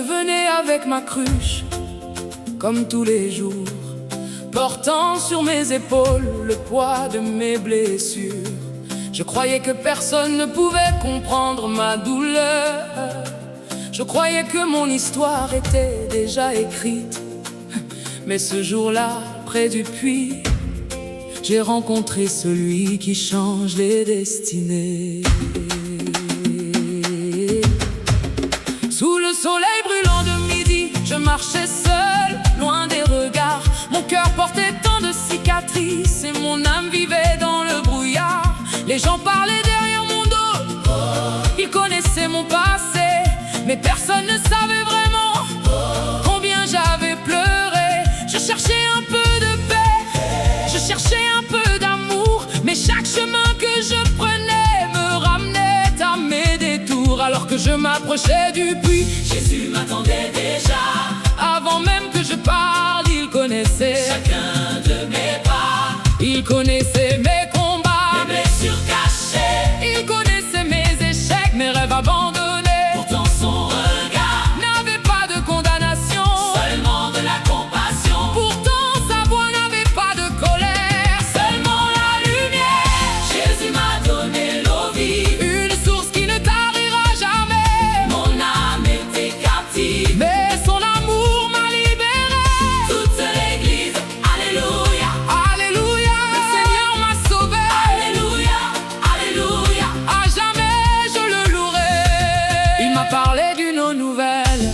venais avec ma cruche, comme tous les jours, portant sur mes épaules le poids de mes blessures. Je croyais que personne ne pouvait comprendre ma douleur. Je croyais que mon histoire était déjà écrite. Mais ce jour-là, près du puits, j'ai rencontré celui qui change les destinées. Sous le soleil brûlant de midi, je marchais seul, loin des regards. Mon cœur portait tant de cicatrices et mon âme vivait dans le brouillard. Les gens parlaient derrière mon dos, ils connaissaient mon passé, mais personne ne savait vraiment combien j'avais pleuré. Je cherchais un peu de paix, je cherchais un peu d'amour, mais chaque chemin que je prenais me ramenait à mes détours. Alors que je m'approchais du puits, Jésus m'attendait déjà. avant même que je parle, il connaissait Chacun de mes pas, il connaissait mes combats, mes blessures cachées, il connaissait mes échecs, mes rêves abandonnés. pourtant son regard, N'avait pas de condamnation, seulement de la compassion, pourtant sa voix n'avait pas de colère. seulement la lumière. Jésus m'a donné l'eau vive, Une source qui ne tarira jamais, mon âme était captive. mais son amour m'a libéré. Toute l'église, alléluia, Alléluia, le Seigneur m'a sauvé. alléluia, alléluia. À jamais je le louerai. Il m'a parlé d'une eau nouvelle,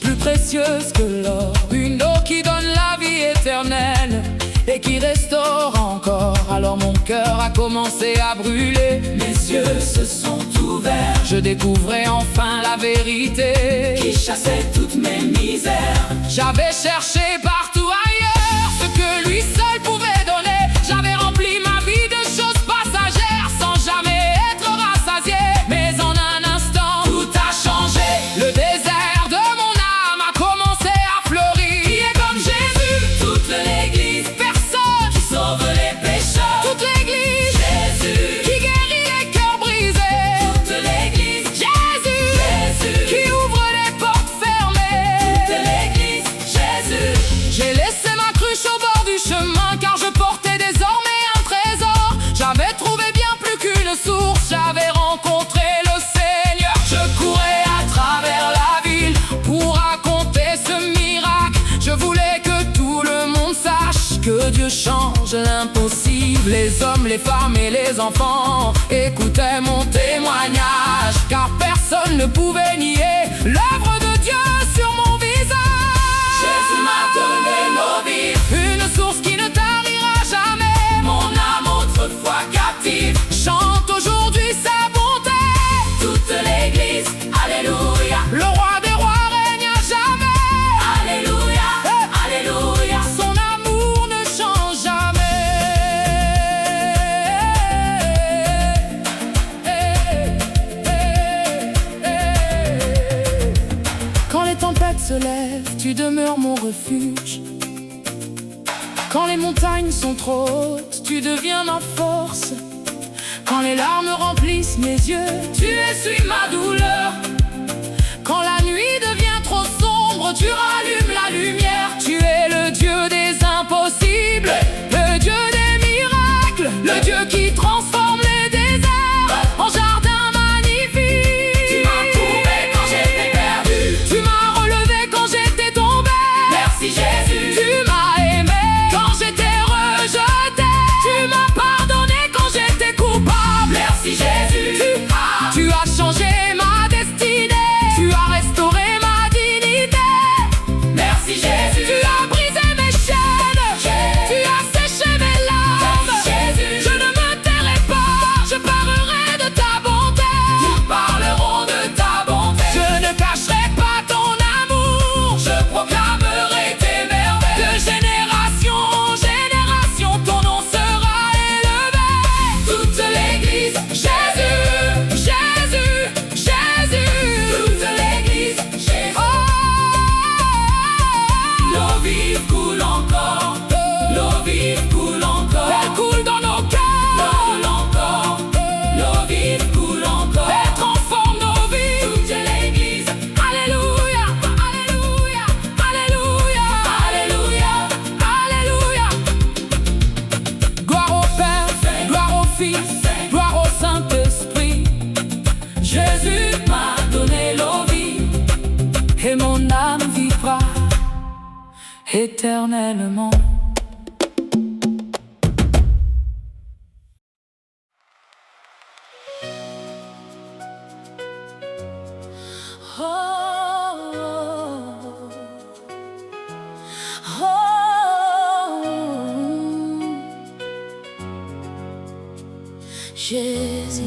plus précieuse que l'or, une eau qui donne la vie éternelle et qui restaure encore. Alors mon cœur a commencé à brûler, Mes yeux se sont ouverts, je découvrais enfin la vérité. qui chassait toutes mes misères. J'avais cherché partout ailleurs ce que lui seul pouvait donner. J'avais rempli ma vie de choses passagères sans jamais être rassasié. Mais en un instant, Tout a changé, le désert de mon âme a commencé à fleurir. Qui est comme Jésus, toute l'église personne, qui sauve les pécheurs. toute l'église Jésus, qui guérit les cœurs brisés. toute l'église, Jésus, Jésus, qui ouvre les portes fermées. toute l'église, Jésus. J'ai laissé ma cruche au bord du chemin car je portais désormais un trésor. J'avais trouvé bien plus qu'une source, j'avais rencontré le Seigneur. Je courais à travers la ville pour raconter ce miracle. Je voulais que tout le monde sache que Dieu change l'impossible. Les hommes, les femmes et les enfants écoutaient mon témoignage, car personne ne pouvait nier l'œuvre de Dieu sur mon visage. Jésus m'a donné l'eau vive, Une source qui ne tarira jamais, mon âme autrefois captive. chante aujourd'hui sa bonté. Toute l'église, alléluia, Le roi des rois règne à jamais. alléluia, alléluia. Son amour ne change jamais. Quand les tempêtes se lèvent, tu demeures mon refuge. Quand les montagnes sont trop hautes, tu deviens ma force. Quand les larmes remplissent mes yeux, tu essuies ma douleur. Quand la nuit devient trop sombre, tu rallumes la lumière. Tu es le Dieu des impossibles, le Dieu des miracles, le Dieu qui transforme les déserts en jardin magnifique. Tu m'as trouvé quand j'étais perdu, Tu m'as relevé quand j'étais tombé. merci Jésus. Tu m'as aimé quand j'étais rejeté. Tu m'as pardonné quand j'étais coupable. Merci Jésus. Tu as changé ma destinée. Tu as restauré ma dignité. Merci Jésus. Tu as brisé mes chaînes. Tu as séché éternellement. Oh, oh, oh, Jésus,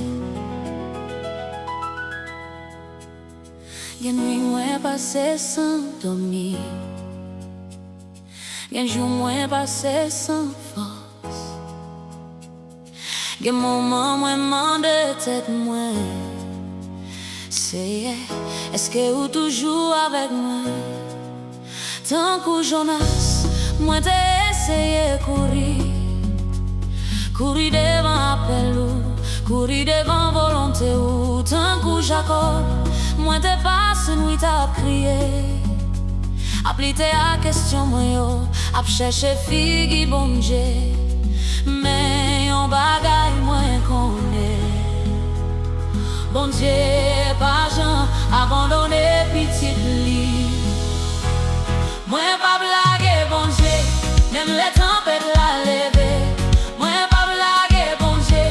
gen nuit moins passé sans dormir, gen jour moins passé sans force, gen moment moins mandé tête moins. Est-ce que vous toujours avec moi? Tant que Jonas, moi t'ai essayé courir, courir devant appel ou, courir devant volonté ou. Tant que Jacob, moi t'ai passé nuit à crier, appliquer à question moi yo, à chercher figue bon Dieu, mais on bagaille moins qu'on est. Bon Dieu, pas Jean, abandonné petite lit. Moi pas blaguer, bon Dieu, même les tempêtes la lever. Moi pas blaguer, bon Dieu,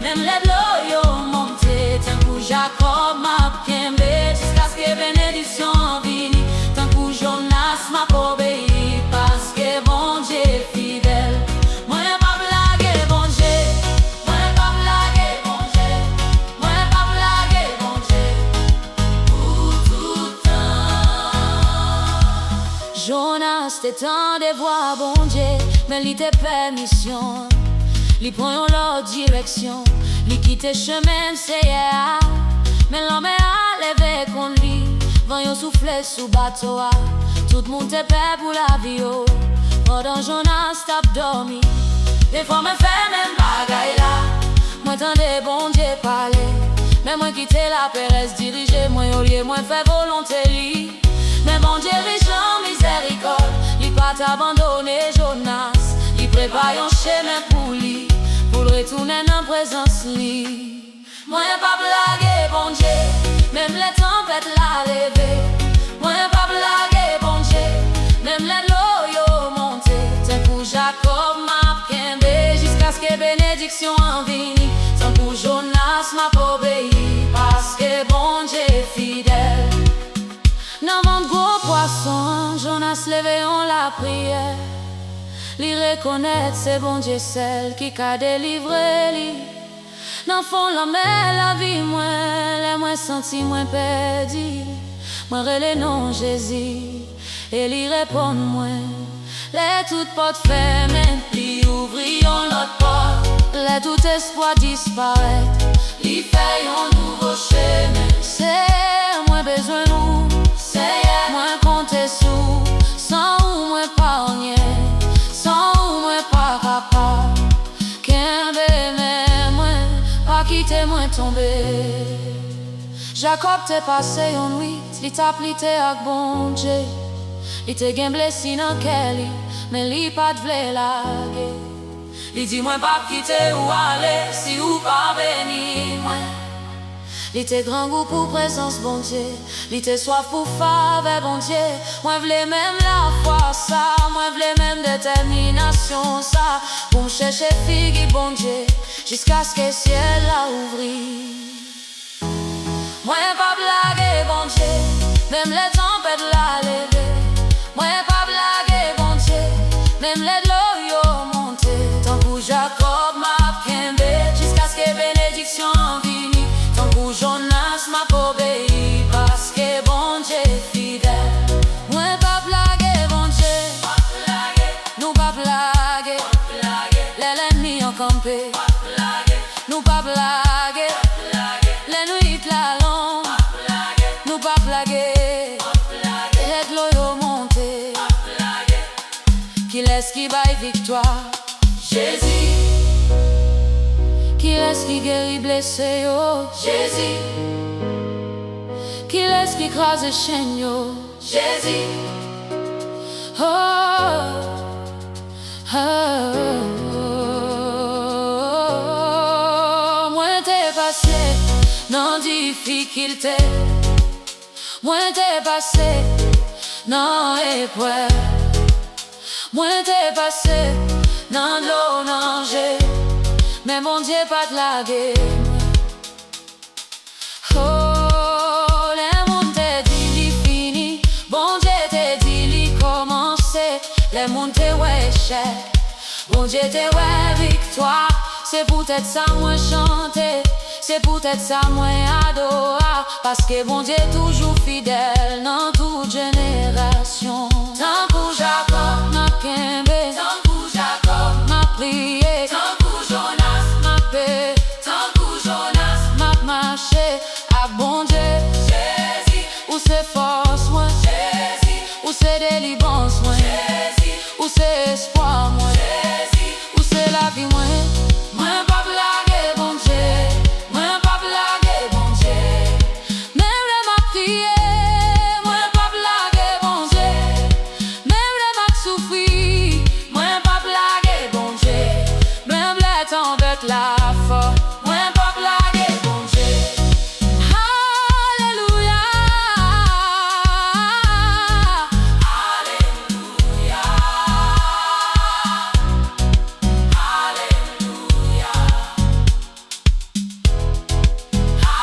même les l'eau yo monter. Tant que Jacob m'a piembé, jusqu'à ce que bénédiction vini. Tant que Jonas m'a obéi, parce que bon Dieu est fidèle. Moi pas blaguer, bon Dieu, moi pas blaguer, bon Dieu. Jonas t'étendait voir bon Dieu, mais il te permission, il prend leur direction, il quitte chemin c'est hier, mais l'homme a levé contre lui, vent yon souffle sous bateau, tout le monde te paie pour la vie, pendant Jonas t'a dormi, des fois me fait même bagaille là, moi t'entendais bon Dieu parler, mais moi quitte la Pérez diriger, moi au lieu moi fait volonté li. Mais bon Dieu riche en miséricorde, il pas t'abandonner Jonas, il prépare un chemin pour lui, pour le retourner dans présence lui. Moi pas blaguer bon Dieu, même les tempêtes la lever. Moi pas blaguer bon Dieu, même les l'eau yo monter. Tant que Jacob m'a piembé, jusqu'à ce que bénédiction en vini. Tant que Jonas m'a obéi, parce que bon Dieu est fidèle. Dans ventre gros poisson, Jonas levé en la prière. Li reconnaître c'est bon Dieu celle qui a délivré li. Dans fond la mer la vie moins, les moins senti moins perdu. Moi relais non Jésus et li répond moins. Les toutes portes fermées, li ouvrions l'autre porte. Les tout espoir disparaît, li fait un nouveau chemin. C'est moins besoin nous. Moins compter sous, sans ou moins pas rien, sans ou moins pas capable, qu'un bébé moins, pas quitter moins tomber. Jacob t'est passé une nuit, il t'a plité avec bon Dieu, il te gain blessé dans Kelly, mais il pas de vle laguer. Il dit moi pas quitter ou aller, si ou pas venir moi. Il était grand goût pour présence bon Dieu, il était soif pour faveur bon Dieu. Moi v'lais même la foi ça, moi v'lais même détermination ça, pour me chercher figue bon Dieu, jusqu'à ce que le ciel la ouvri. Moi pas blaguer bon Dieu, même les tempêtes la lever. Moi pas blaguer bon Dieu, même les l'eau yo monter. Tant que Jacob m'a piembé, jusqu'à ce que bénédiction vini. Tant que Jonas m'a obéi, parce que bon Dieu est fidèle. Moi pas blaguer bon Dieu, nous pas blaguer, l'ennemi en campé. Nous pas blaguer, les nuits la longue. Nous pas blaguer, les de l'eau yo monter. Qui laisse qui baille victoire? Jésus. Qui laisse qui guérit blessé yo? Jésus. Qui laisse qui crase chaîne yo? Jésus. Oh, oh, oh, oh. Moi t'es passé dans difficulté, moi t'es passé dans épreuve. Moi t'es passé dans l'eau nager, mais mon Dieu pas de la guerre. Oh, les mondes t'es dit li fini, bon Dieu t'es dit li commencé. Les mondes t'es ouais échec, bon Dieu t'es ouais victoire. C'est peut-être ça moi chanter, c'est peut-être ça moi adorer, parce que bon Dieu toujours fidèle dans toute génération. Tant pour Jacob m'a kembe, tant pour Jacob m'a prié, tant pour Jonas m'a paix, tant pour Jonas m'a marché. Ah bon Dieu, Jésus, où c'est force moi, Jésus, où c'est délivrance moi, Jésus, où c'est espoir moi, Jésus, où c'est la vie moi. Moi pas blaguer bon Dieu, moi pas blaguer bon Dieu. Même le m'a prié, moi pas blaguer bon Dieu. Même le m'a souffri, moi pas blaguer bon Dieu. Même le temps avec la foi, moi pas blaguer bon Dieu. Alléluia, alléluia, alléluia,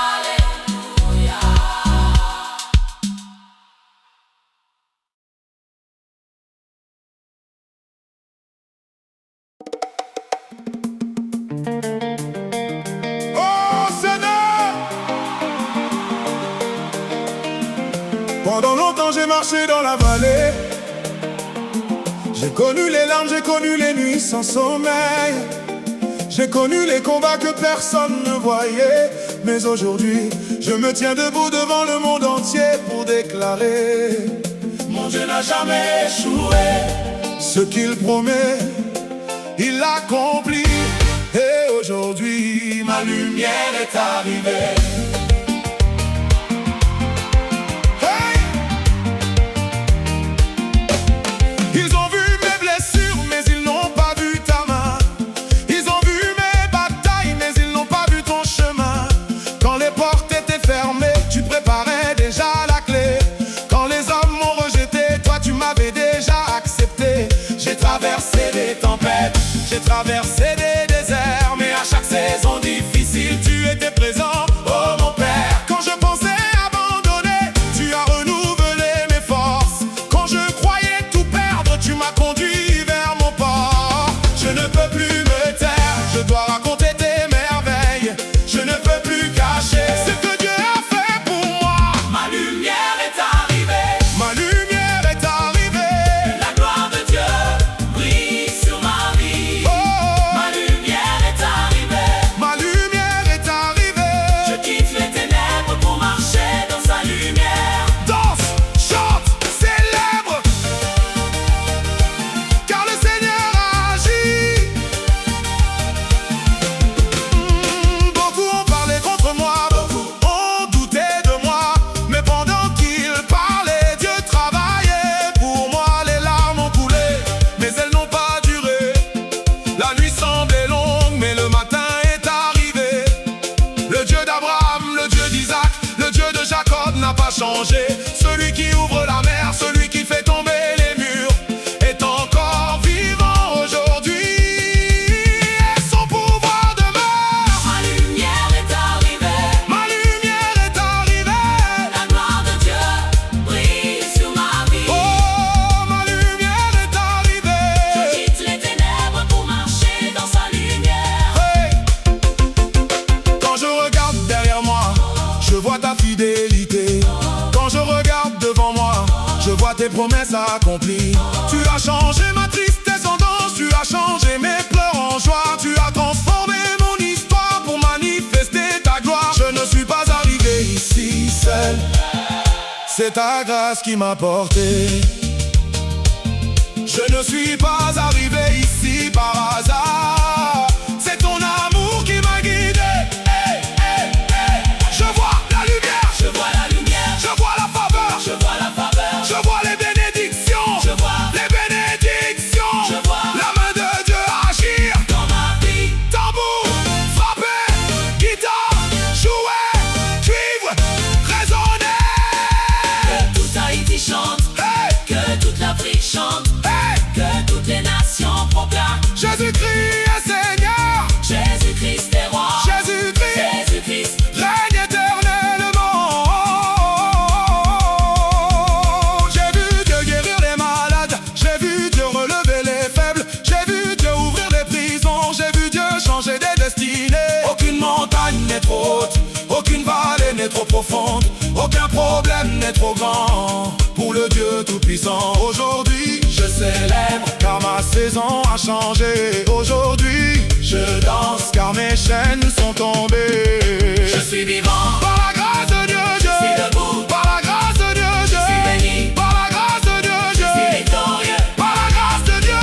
alléluia. Oh Seigneur, pendant longtemps j'ai marché dans la vallée. J'ai connu les larmes, j'ai connu les nuits sans sommeil. J'ai connu les combats que personne ne voyait. Mais aujourd'hui, je me tiens debout devant le monde entier pour déclarer: mon Dieu n'a jamais échoué. Ce qu'il promet, il l'accomplit. Et aujourd'hui, ma lumière est arrivée. Hey! Ils ont vu mes blessures, mais ils n'ont pas vu ta main. Ils ont vu mes batailles, mais ils n'ont pas vu ton chemin. Quand les portes étaient fermées, tu préparais déjà la clé. Quand les hommes m'ont rejeté, toi tu m'avais déjà accepté. J'ai traversé des tempêtes, j'ai traversé des déserts, mais à chaque saison difficile, tu étais présent, oh mon Père. Quand je pensais abandonner, tu as renouvelé mes forces. Quand je croyais tout perdre, tu m'as conduit vers mon port. Je ne peux plus me taire, je dois raconter tes merveilles. Je ne peux plus cacher ce que Dieu a fait pour moi. Ma lumière est arrivée, Ma lumière est arrivée. la gloire de Dieu brille sur ma vie. Oh, Ma lumière est arrivée, ma lumière est arrivée. je quitte les ténèbres pour marcher dans sa lumière. Danse, chante, célèbre, car le Seigneur a agi. Beaucoup ont parlé contre moi, beaucoup ont douté de moi. Mais pendant qu'ils parlaient, Dieu travaillait pour moi. Les larmes ont coulé, mais elles n'ont pas duré. La nuit semblait longue, mais le matin est arrivé. Le Dieu d'Abraham, le Dieu d'Isaac, le Dieu de Jacob n'a pas changé. Celui qui ouvre la mer, celui qui fait tomber les murs, est encore vivant aujourd'hui. Et son pouvoir demeure. Ma lumière est arrivée, Ma lumière est arrivée. la gloire de Dieu brille sur ma vie. Oh, ma lumière est Je arrivée. quitte les ténèbres pour marcher dans sa lumière. Hey! Quand je regarde derrière moi, je vois ta fidélité. Quand je regarde devant moi, je vois tes promesses accomplies. Tu as changé ma tristesse en danse, tu as changé mes pleurs en joie. Tu as transformé mon histoire pour manifester ta gloire. Je ne suis pas arrivé ici seul, c'est ta grâce qui m'a porté. Je ne suis pas arrivé ici par hasard, c'est ton amour qui m'a guidé. Hey, hey, hey. Je vois la lumière, Je vois la lumière, je vois la faveur, je vois la faveur, je vois les bénédictions, je vois les bénédictions, Je vois la main de Dieu agir. dans ma vie. Tambour, frapper, guitare, jouer, cuivre, résonner. Que toute Haïti chante, Hey, que toute l'Afrique chante, hey, que toutes les profonde. Aucun problème n'est trop grand pour le Dieu Tout-Puissant. Aujourd'hui, je célèbre car ma saison a changé. Aujourd'hui, je danse car mes chaînes sont tombées. Je suis vivant Par la grâce de Dieu, je suis debout. par la grâce de Dieu, Je suis béni par la grâce de Dieu, je suis victorieux. par la grâce de Dieu.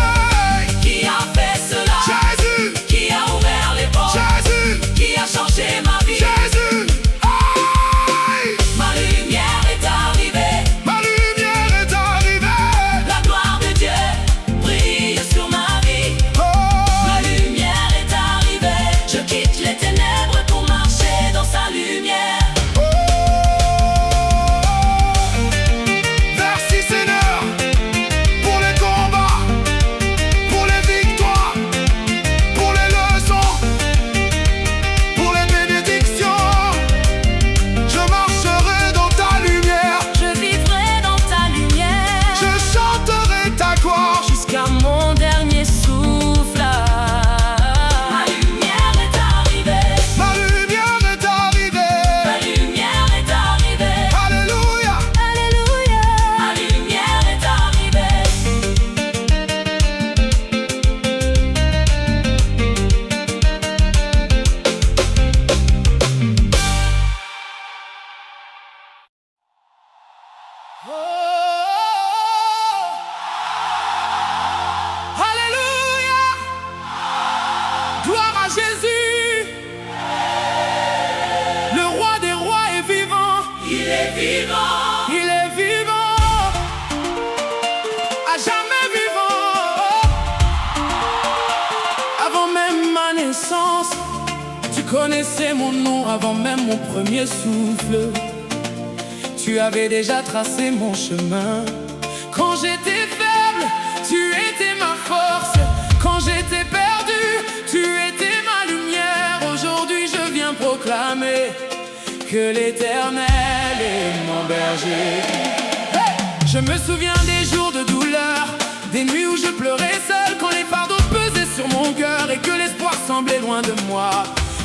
Qui a fait cela? Jésus, Qui a ouvert les portes? Jésus, Qui a changé ma vie? Jésus. Aïe, Ma lumière est arrivée. ma lumière est arrivée. La gloire de Dieu brille sur ma vie. Oh, Ma lumière est arrivée. Je quitte les ténèbres pour marcher dans sa lumière. oh. Merci Seigneur pour les combats, pour les victoires, pour les leçons, pour les bénédictions. Je marcherai dans ta lumière, Je vivrai dans ta lumière je chanterai ta gloire. jusqu'à mon dernier souffle. Ma lumière est arrivée. Ma lumière est arrivée. Ma lumière est arrivée. Alléluia. Alléluia. Ma lumière est arrivée. Oh, alléluia. Gloire à Jésus. Le roi des rois est vivant. Il est vivant. Il est vivant. À jamais vivant. Avant même ma naissance, tu connaissais mon nom. Avant même mon premier souffle, tu avais déjà tracé mon chemin. Quand j'étais faible, tu étais ma force. Quand j'étais perdu, tu étais ma lumière. Aujourd'hui, je viens proclamer que l'Éternel est mon berger. Hey! Je me souviens des jours de douleur, des nuits où je pleurais seul, quand les fardeaux pesaient sur mon cœur et que l'espoir semblait loin de moi.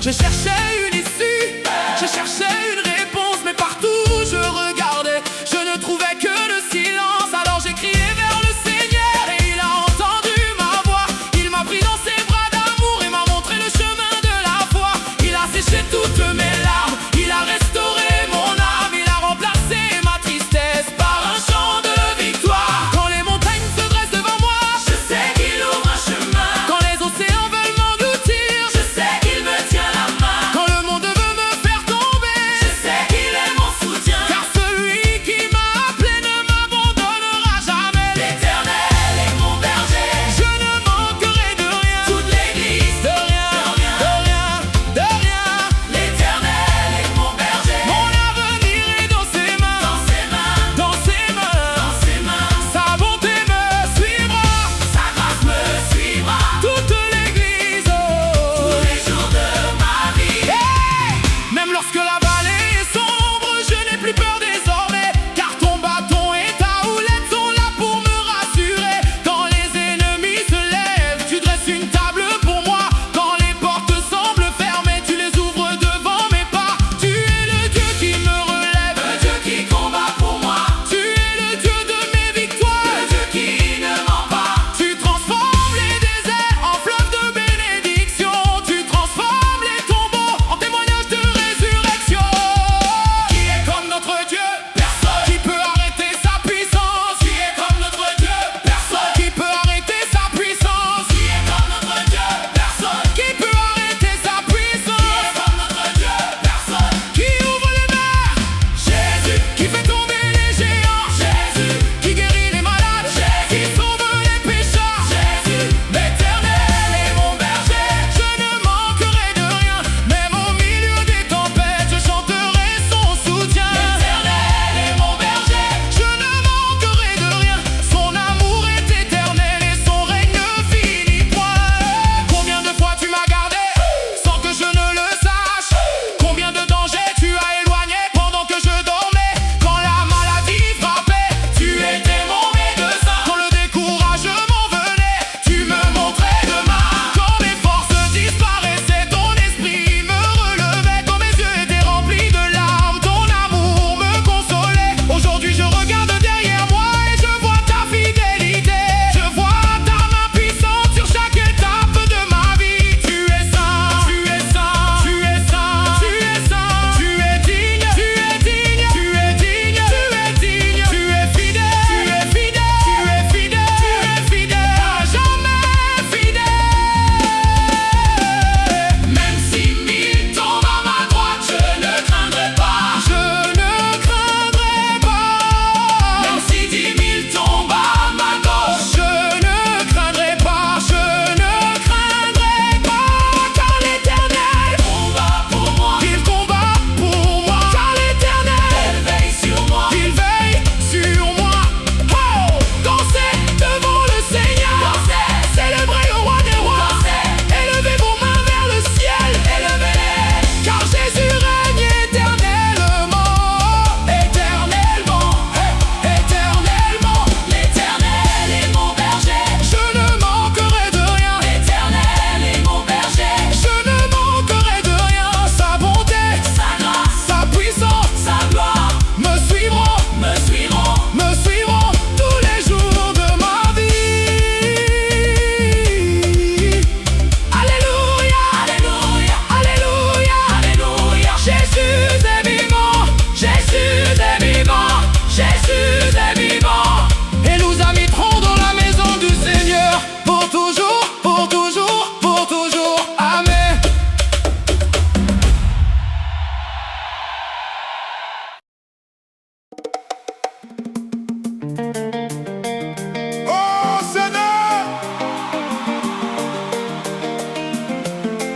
Je cherchais une issue, je cherchais une réponse, mais partout où je regardais, je ne trouvais que le silence. Alors j'ai crié vers le Seigneur et il a entendu ma voix. Il m'a pris dans ses bras d'amour et m'a montré le chemin de la foi. Il a séché toutes mes larmes, il a restauré mon âme, il a remplacé ma tristesse par un chant de victoire. Quand les montagnes se dressent devant moi, Je sais qu'il ouvre un chemin. quand les océans veulent m'engloutir, Je sais qu'il me tient la main. quand le monde veut me faire tomber, Je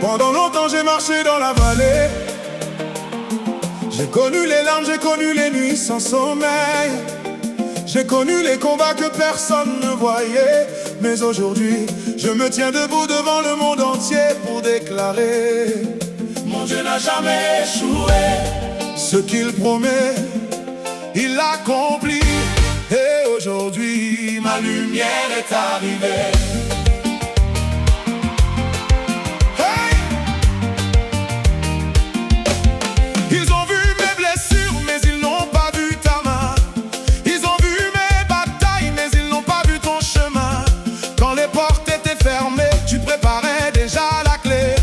Pendant longtemps j'ai marché dans la vallée. J'ai connu les larmes, j'ai connu les nuits sans sommeil. J'ai connu les combats que personne ne voyait. Mais aujourd'hui, je me tiens debout devant le monde entier pour déclarer: mon Dieu n'a jamais échoué. Ce qu'il promet, il l'accomplit. Et aujourd'hui, ma lumière est arrivée. Hey! Ils ont vu mes blessures, mais ils n'ont pas vu ta main. Ils ont vu mes batailles, mais ils n'ont pas vu ton chemin. Quand les portes étaient fermées, tu préparais déjà la clé.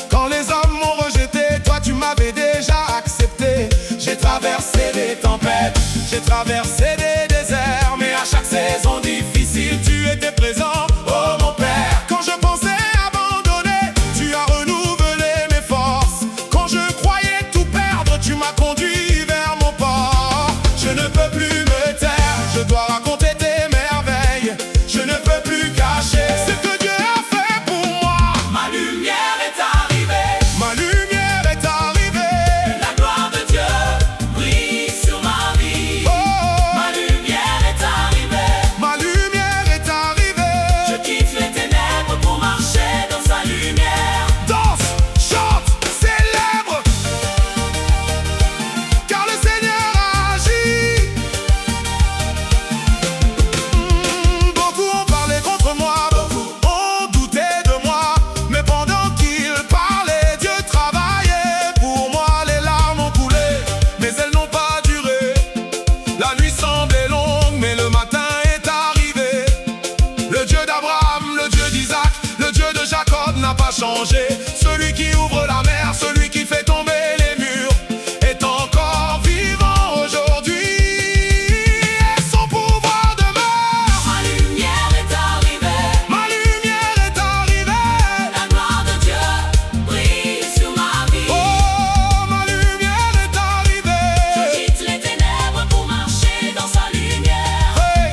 Quand les hommes m'ont rejeté, toi tu m'avais déjà accepté. J'ai traversé des tempêtes, j'ai traversé des déserts, mais à chaque saison difficile, tu étais présent, oh mon Père. Quand je pensais abandonner, tu as renouvelé mes forces. Quand je croyais tout perdre, tu m'as conduit vers mon port. Je ne peux plus me taire, je dois raconter tes merveilles. Je ne peux plus cacher ce que Dieu a fait pour moi. Ma lumière est arrivée. Ma lumière est arrivée. La gloire de Dieu brille sur ma vie. Ma lumière est arrivée. Ma lumière est arrivée. Je quitte les ténèbres pour marcher dans sa lumière. Danse, chante, célèbre, car le Seigneur a agi. Beaucoup ont parlé contre moi, beaucoup ont douté de moi. Mais pendant qu'ils parlaient, Dieu travaillait pour moi. Les larmes ont coulé, mais elles n'ont pas duré. La nuit semblait longue, mais le matin est arrivé. Le Dieu d'Abraham, le Dieu d'Isaac, le Dieu de Jacob n'a pas changé. Celui qui ouvre la mer, celui qui fait tomber les murs, est encore vivant aujourd'hui. Et son pouvoir demeure. Ma lumière est arrivée. Ma lumière est arrivée. La gloire de Dieu brille sur ma vie. Oh, ma lumière est Je arrivée. quitte les ténèbres pour marcher dans sa lumière. Hey!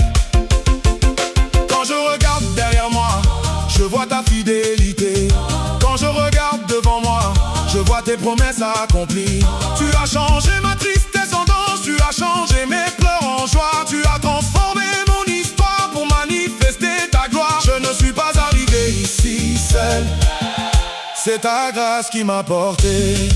Quand je regarde derrière moi, je vois ta fidélité. Quand je regarde devant moi, je vois tes promesses accomplies. Tu as changé ma tristesse en danse, tu as changé mes pleurs en joie. Tu as transformé mon histoire pour manifester ta gloire. Je ne suis pas arrivé ici seul, c'est ta grâce qui m'a porté.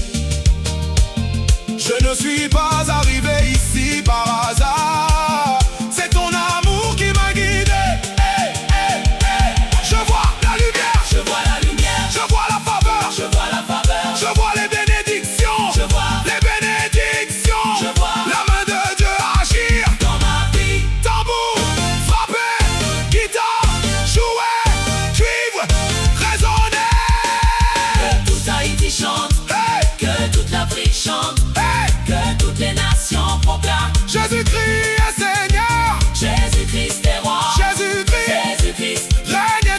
Je ne suis pas arrivé ici par hasard, c'est ton amour qui m'a guidé. Hey, hey, hey. Je vois la lumière, Je vois la lumière. je vois la faveur, Je vois la faveur. je vois les bénédictions, Je vois les bénédictions, Je vois la main de Dieu agir. dans ma vie. Tambour, frapper, guitare, jouer, cuivre, résonner. Que tout Haïti chante. Hey, Que toute l'Afrique chante. hey, Que toutes les nations proclament. Jésus-Christ est Seigneur, Jésus-Christ est roi. Jésus-Christ Jésus-Christ. règne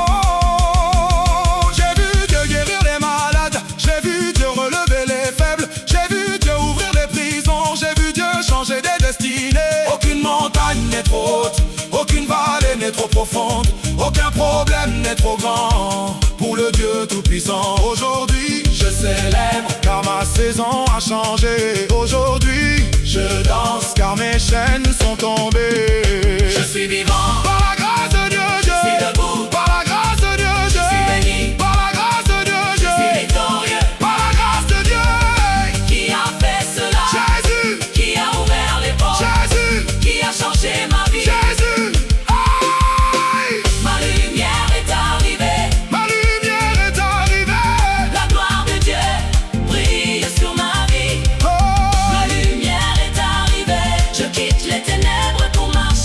éternellement. J'ai vu Dieu guérir les malades, j'ai vu Dieu relever les faibles, j'ai vu Dieu ouvrir les prisons, j'ai vu Dieu changer des destinées. Aucune montagne n'est trop haute, aucune vallée n'est trop profonde, aucun problème n'est trop grand pour le Dieu tout-puissant. Aujourd'hui, je célèbre car ma saison a changé. Aujourd'hui, je danse car mes chaînes sont tombées. Je suis vivant. Par la grâce de Dieu, Je suis debout. par la grâce de Dieu, Je suis béni. par la grâce de Dieu, Je suis victorieux. par la grâce de Dieu. Qui a fait cela? Jésus, Qui a ouvert les portes? Jésus, Qui a changé ma vie? Jésus. Aïe, Ma lumière est arrivée. ma lumière est arrivée. La gloire de Dieu brille sur ma vie. Oh, Ma lumière est arrivée. Je quitte les ténèbres pour marcher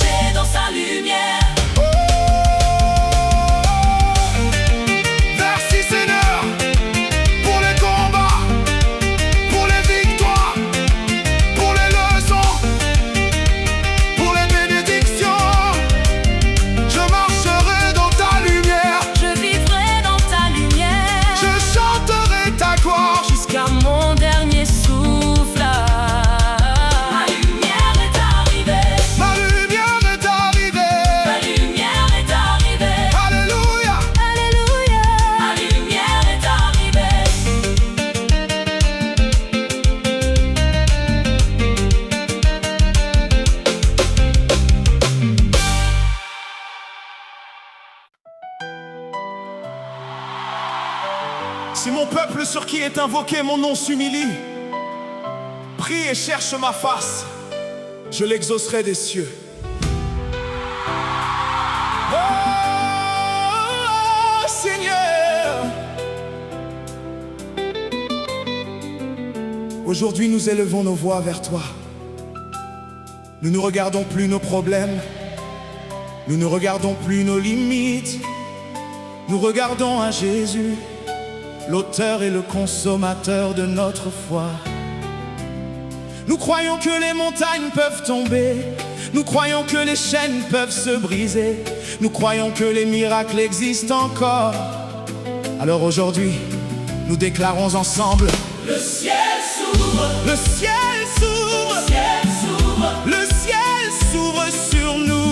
Si mon peuple sur qui est invoqué mon nom s'humilie, prie et cherche ma face, je l'exaucerai des cieux. Oh, Seigneur, aujourd'hui nous élevons nos voix vers toi. Nous ne regardons plus nos problèmes, nous ne regardons plus nos limites. Nous regardons à Jésus, l'auteur et le consommateur de notre foi. Nous croyons que les montagnes peuvent tomber, nous croyons que les chaînes peuvent se briser, nous croyons que les miracles existent encore. Alors aujourd'hui, nous déclarons ensemble: le ciel s'ouvre, le ciel s'ouvre, le ciel s'ouvre, le ciel s'ouvre sur nous.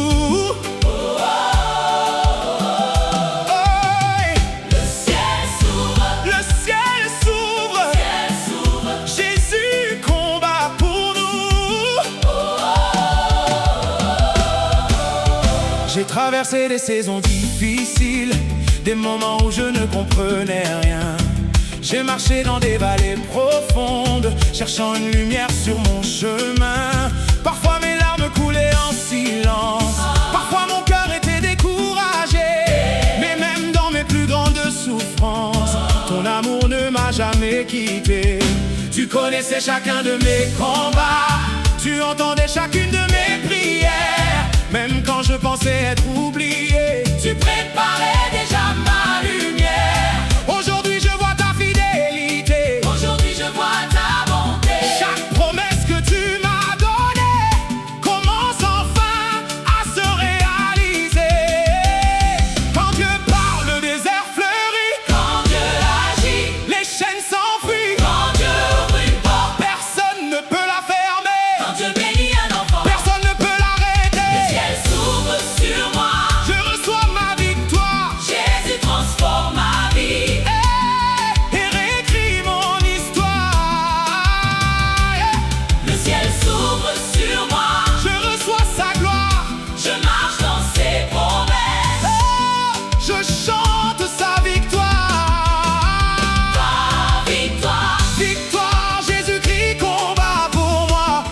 J'ai traversé des saisons difficiles, des moments où je ne comprenais rien. J'ai marché dans des vallées profondes, cherchant une lumière sur mon chemin. Parfois mes larmes coulaient en silence, parfois mon cœur était découragé. Mais même dans mes plus grandes souffrances, ton amour ne m'a jamais quitté. Tu connaissais chacun de mes combats, tu entendais chacune de mes prières. Même quand je pensais être oublié, tu préparais déjà ma lumière. Aujourd'hui je vois ta fidélité, aujourd'hui je vois ta bonté. Chaque promesse que tu m'as donnée commence enfin à se réaliser. Quand Dieu parle, le désert fleurit. Quand Dieu agit, les chaînes s'enfuient. Quand Dieu ouvre une porte, personne ne peut la fermer. Quand Dieu bénit un enfant, personne ne peut l'arrêter. Le ciel s'ouvre sur moi, je reçois ma victoire. Jésus transforme ma vie et réécrit mon histoire. Le ciel s'ouvre sur moi, je reçois sa gloire. je marche dans ses promesses. Je chante sa victoire. Ta victoire, Victoire, Jésus-Christ combat pour moi.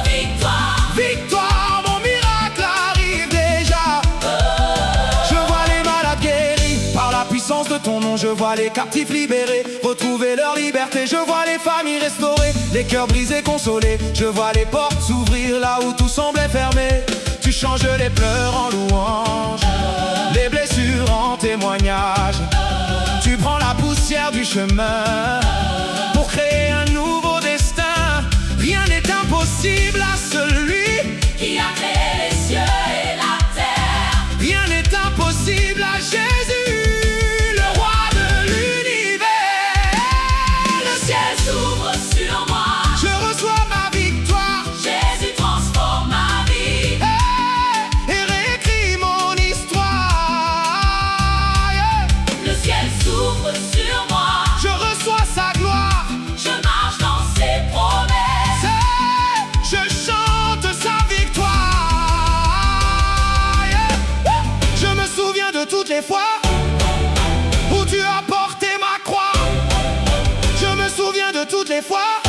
victoire, Victoire, mon miracle arrive déjà. Je vois les malades guéris par la puissance de ton nom. Je vois les captifs libérés, retrouver leur liberté. Je vois les familles restaurées, les cœurs brisés consolés. Je vois les portes s'ouvrir là où tout semblait fermé. Tu changes les pleurs en louanges, les blessures en témoignages. Tu prends la poussière du chemin pour créer un nouveau destin. Rien n'est impossible à celui. qui a créé les cieux et la terre. Rien n'est impossible à Jésus, le roi de l'univers. Le ciel s'ouvre sur moi, Je reçois ma victoire Jésus transforme ma vie. et réécrit mon histoire. Le ciel s'ouvre sur moi, Je reçois sa gloire, je marche dans ses promesses. je chante sa victoire. Je me souviens de toutes les fois où tu as porté ma croix. Je me souviens de toutes les fois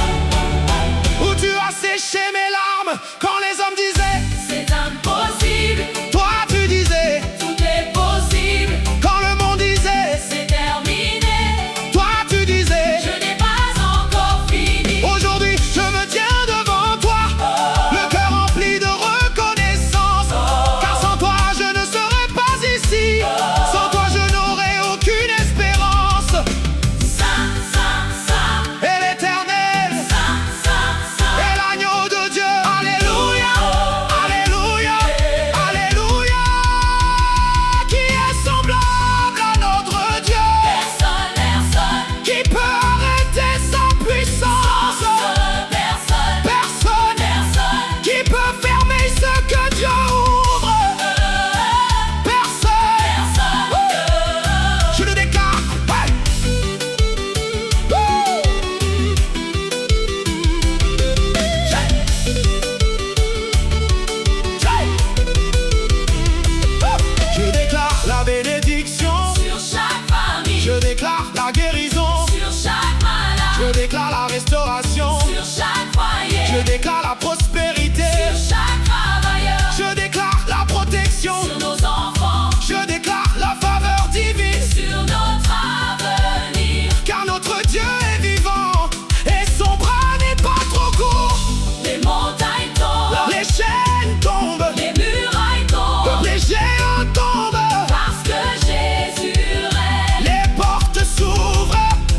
où tu as séché mes larmes. Quand les hommes disaient, C'est impossible, toi tu disais. tout est possible. Quand le monde disait, C'est terminé, toi tu disais. je n'ai pas encore fini. Aujourd'hui je me tiens devant toi, le cœur rempli de reconnaissance. Car sans toi je ne serais pas ici, sans toi je n'aurais aucune espérance. Saint, Saint, Saint, Et l'Éternel Saint, Saint, Saint. est l'agneau de Dieu, alléluia. déclare la prospérité sur chaque travailleur, Je déclare la protection sur nos enfants, Je déclare la faveur divine sur notre avenir. Car notre Dieu est vivant et son bras n'est pas trop court. Les montagnes tombent, Les chaînes tombent, les murailles tombent, les géants tombent, parce que Jésus règne. les portes s'ouvrent,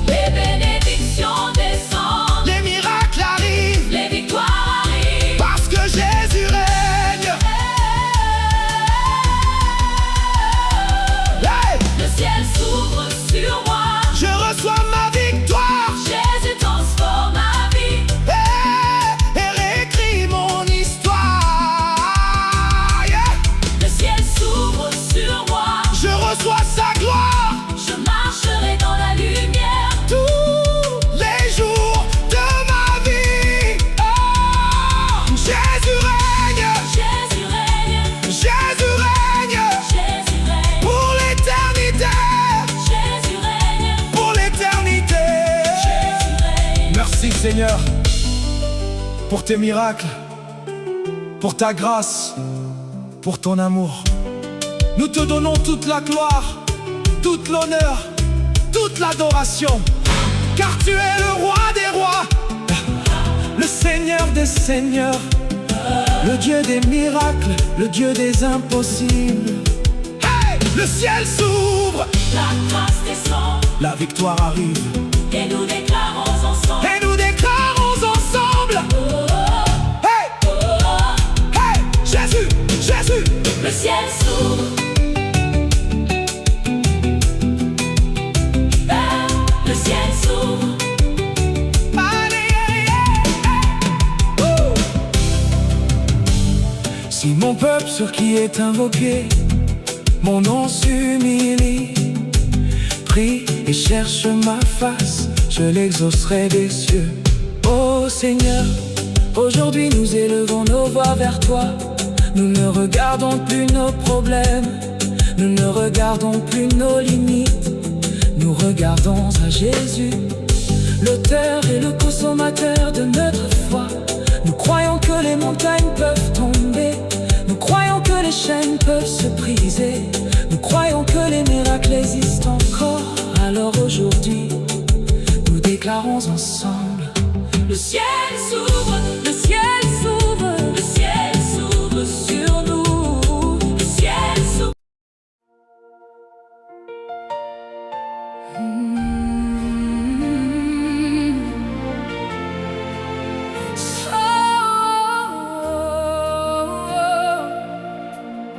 Les bénédictions descendent, les miracles arrivent, les victoires arrivent. parce que Jésus règne. Hey! Le ciel s'ouvre sur moi, Je reçois ma victoire Jésus transforme ma vie. et réécrit mon histoire. Yeah! Le ciel s'ouvre sur moi, Je reçois sa gloire je marcherai dans la lumière. tous les jours de ma vie. Oh! Jésus règne, Jésus règne, Jésus règne Jésus règne, pour l'éternité, Jésus règne, pour l'éternité. Jésus règne. Merci Seigneur pour tes miracles, pour ta grâce, pour ton amour. Nous te donnons toute la gloire, toute l'honneur, toute l'adoration, car tu es le roi des rois, le Seigneur des seigneurs, le Dieu des miracles, le Dieu des impossibles. Hey! Le ciel s'ouvre, La grâce descend la victoire arrive, et nous déclarons ensemble. et nous déclarons ensemble. Hey! Hey! Jésus! Jésus! Le ciel s'ouvre. Le ciel s'ouvre. Si mon peuple sur qui est invoqué mon nom s'humilie, prie et cherche ma face, je l'exaucerai des cieux. Ô Seigneur, aujourd'hui nous élevons nos voix vers toi. Nous ne regardons plus nos problèmes, nous ne regardons plus nos limites, nous regardons à Jésus, l'auteur et le consommateur de notre foi. Nous croyons que les montagnes peuvent tomber, nous croyons que les chaînes peuvent se briser, nous croyons que les miracles existent encore. Alors aujourd'hui, nous déclarons ensemble: Le ciel s'ouvre. Le ciel s'ouvre, Le ciel s'ouvre sur nous. Le ciel s'ouvre.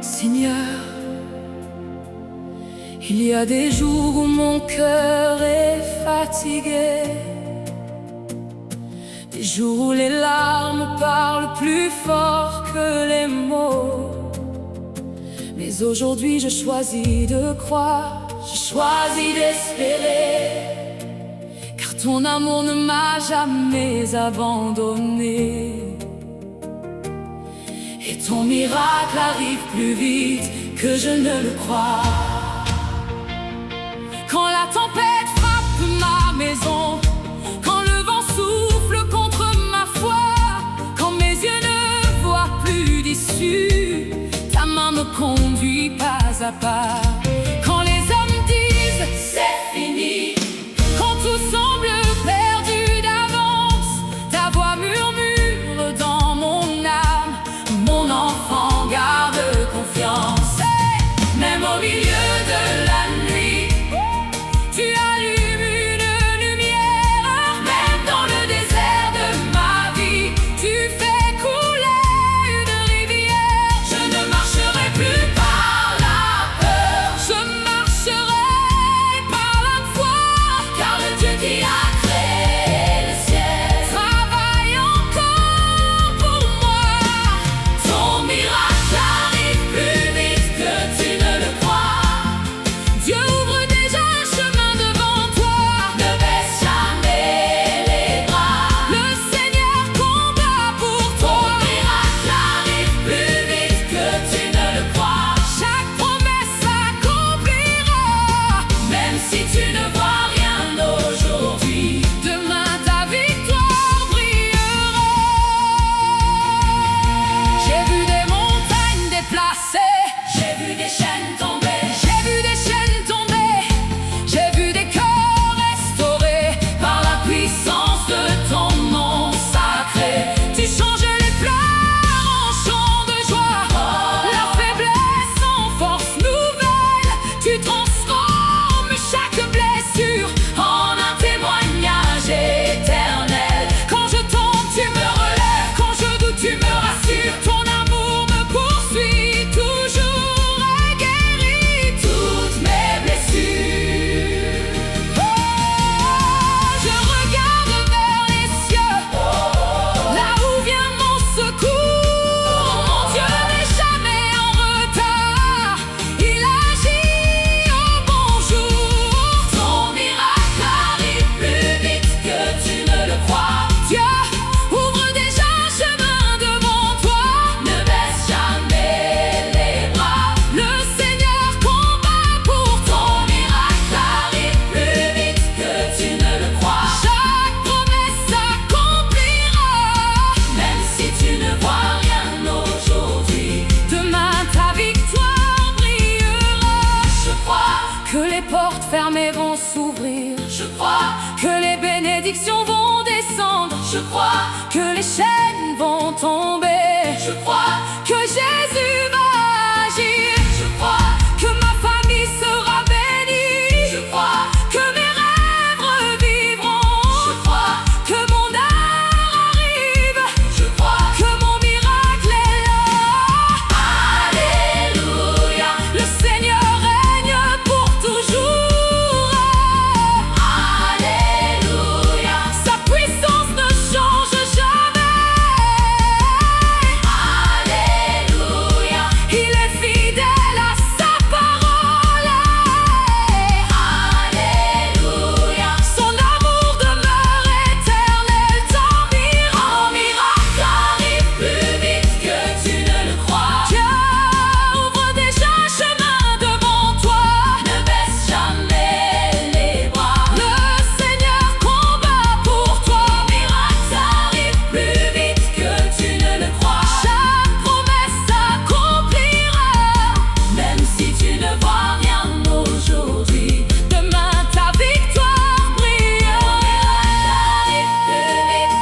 Seigneur, il y a des jours où mon cœur est fatigué, des jours où les larmes parlent plus fort que les mots. Mais aujourd'hui je choisis de croire, je choisis d'espérer, car ton amour ne m'a jamais abandonné. Et ton miracle arrive plus vite que je ne le crois. Quand la tempête frappe ma maison, quand le vent souffle contre ma foi, quand mes yeux ne voient plus d'issue, ta main me conduit pas à pas. Quand les hommes disent C'est fini. quand tout semble perdu d'avance, ta voix murmure dans mon âme: mon enfant, garde confiance. Même au milieu de la nuit, tu allumes une lumière. Même dans le désert de ma vie, tu fais couler une rivière. Je ne marcherai plus par la peur. tu transformes chaque blessure En un témoignage éternel. Quand je tombe, tu me relèves. Quand je doute, tu me rassures. Ton amour me poursuit toujours et guérit Toutes mes blessures. Oh, je regarde vers les cieux, là où vient mon secours. Mon Dieu n'est jamais en retard. Il agit au bon jour. Ton miracle arrive plus vite que tu ne le crois. Dieu ouvre déjà un chemin devant toi. Ne baisse jamais les bras. Le Seigneur combat pour toi. Ton miracle arrive plus vite que tu ne le crois. Chaque promesse s'accomplira. Même si tu ne vois rien aujourd'hui, Demain ta victoire brillera. je crois, Que les portes fermées vont s'ouvrir. je crois, Que les bénédictions vont descendre. je crois, Que les chaînes vont tomber. je crois, Que Jésus va agir. je crois, Que ma famille sera bénie. je crois, Que mes rêves revivront. je crois, Que mon art arrive. je crois. Que mon miracle est là. Alléluia, Le Seigneur règne pour toujours. Alléluia, Sa puissance ne change jamais. Alléluia, Il est fidèle à sa parole. Alléluia. Son amour demeure éternel. Ton miracle Arrive plus vite que tu ne le crois. Dieu ouvre déjà un chemin devant toi. Ne baisse jamais les bras. Le Seigneur combat pour toi. Miracle arrive plus vite que tu ne le crois. Chaque promesse s'accomplira. Même si tu ne vois rien aujourd'hui, Demain ta victoire brillera. arrive plus vite.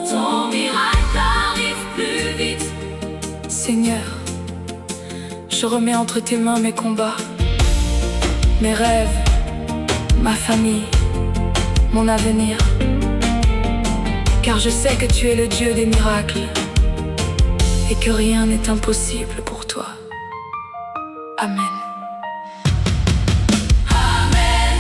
Ton miracle arrive plus vite. Seigneur, je remets entre tes mains mes combats, mes rêves, ma famille, mon avenir. Car je sais que tu es le Dieu des miracles et que rien n'est impossible pour toi. Amen. Amen.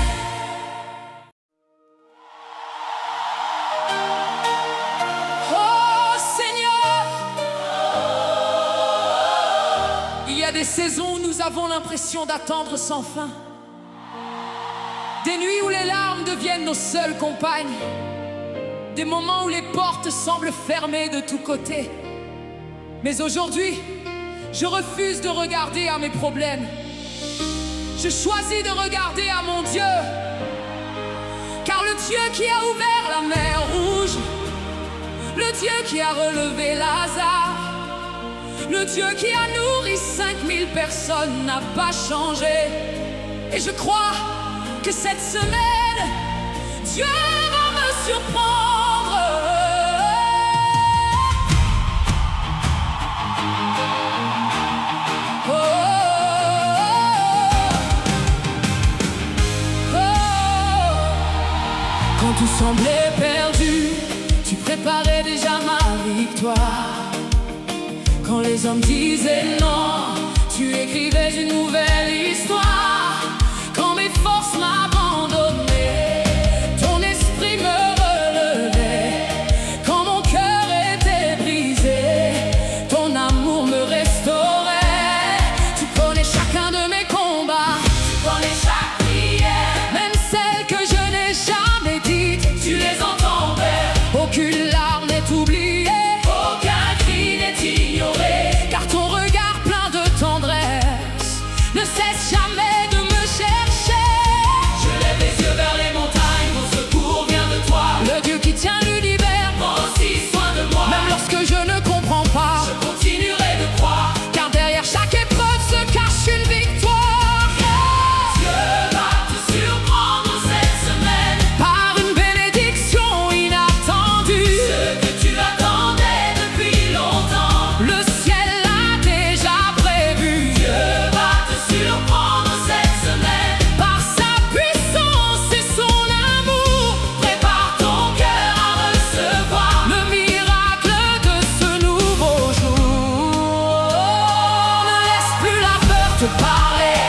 Oh Seigneur, il y a des saisons où nous avons l'impression d'attendre sans fin. Des nuits où les larmes deviennent nos seules compagnes. Des moments où les portes semblent fermées de tous côtés. Mais aujourd'hui, je refuse de regarder à mes problèmes. Je choisis de regarder à mon Dieu. Car le Dieu qui a ouvert la mer Rouge, le Dieu qui a relevé Lazare, le Dieu qui a nourri 5000 personnes n'a pas changé. Et je crois que cette semaine, Dieu va me surprendre. Oh, oh, oh, oh. Quand tout semblait perdu, tu préparais déjà ma victoire. Quand les hommes disaient non, tu écrivais une nouvelle histoire. Quand mes forces m'abandonnaient, ton esprit me relevait. Quand mon cœur était brisé, ton amour me restaurait. Tu connais chacun de mes combats, Tu connais chaque prière, même celles que je n'ai jamais dites. tu les entends, Père. Aucune larme n'est oubliée, Aucun cri n'est ignoré. car ton regard plein de te parler.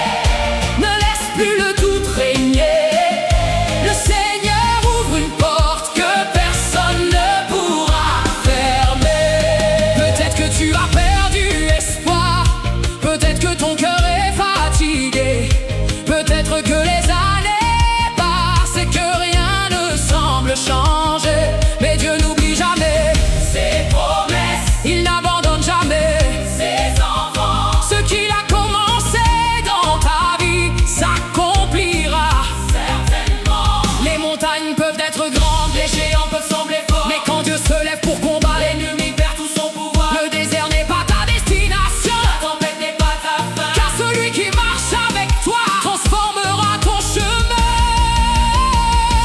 Ne laisse plus le doute régner. Le Seigneur ouvre une porte que personne ne pourra fermer. Peut-être que tu as perdu espoir, peut-être que ton cœur est fatigué, peut-être que les années passent et que rien ne semble changer. Mais Dieu n'oublie jamais ses promesses, il n'abandonne jamais ses enfants. Ce qu'il a commencé dans ta vie s'accomplira certainement. Les montagnes peuvent être grandes, les géants peuvent sembler forts, mais quand Dieu se lève pour combattre, l'ennemi perd tout son pouvoir. Le désert n'est pas ta destination, la tempête n'est pas ta fin, car celui qui marche avec toi transformera ton chemin.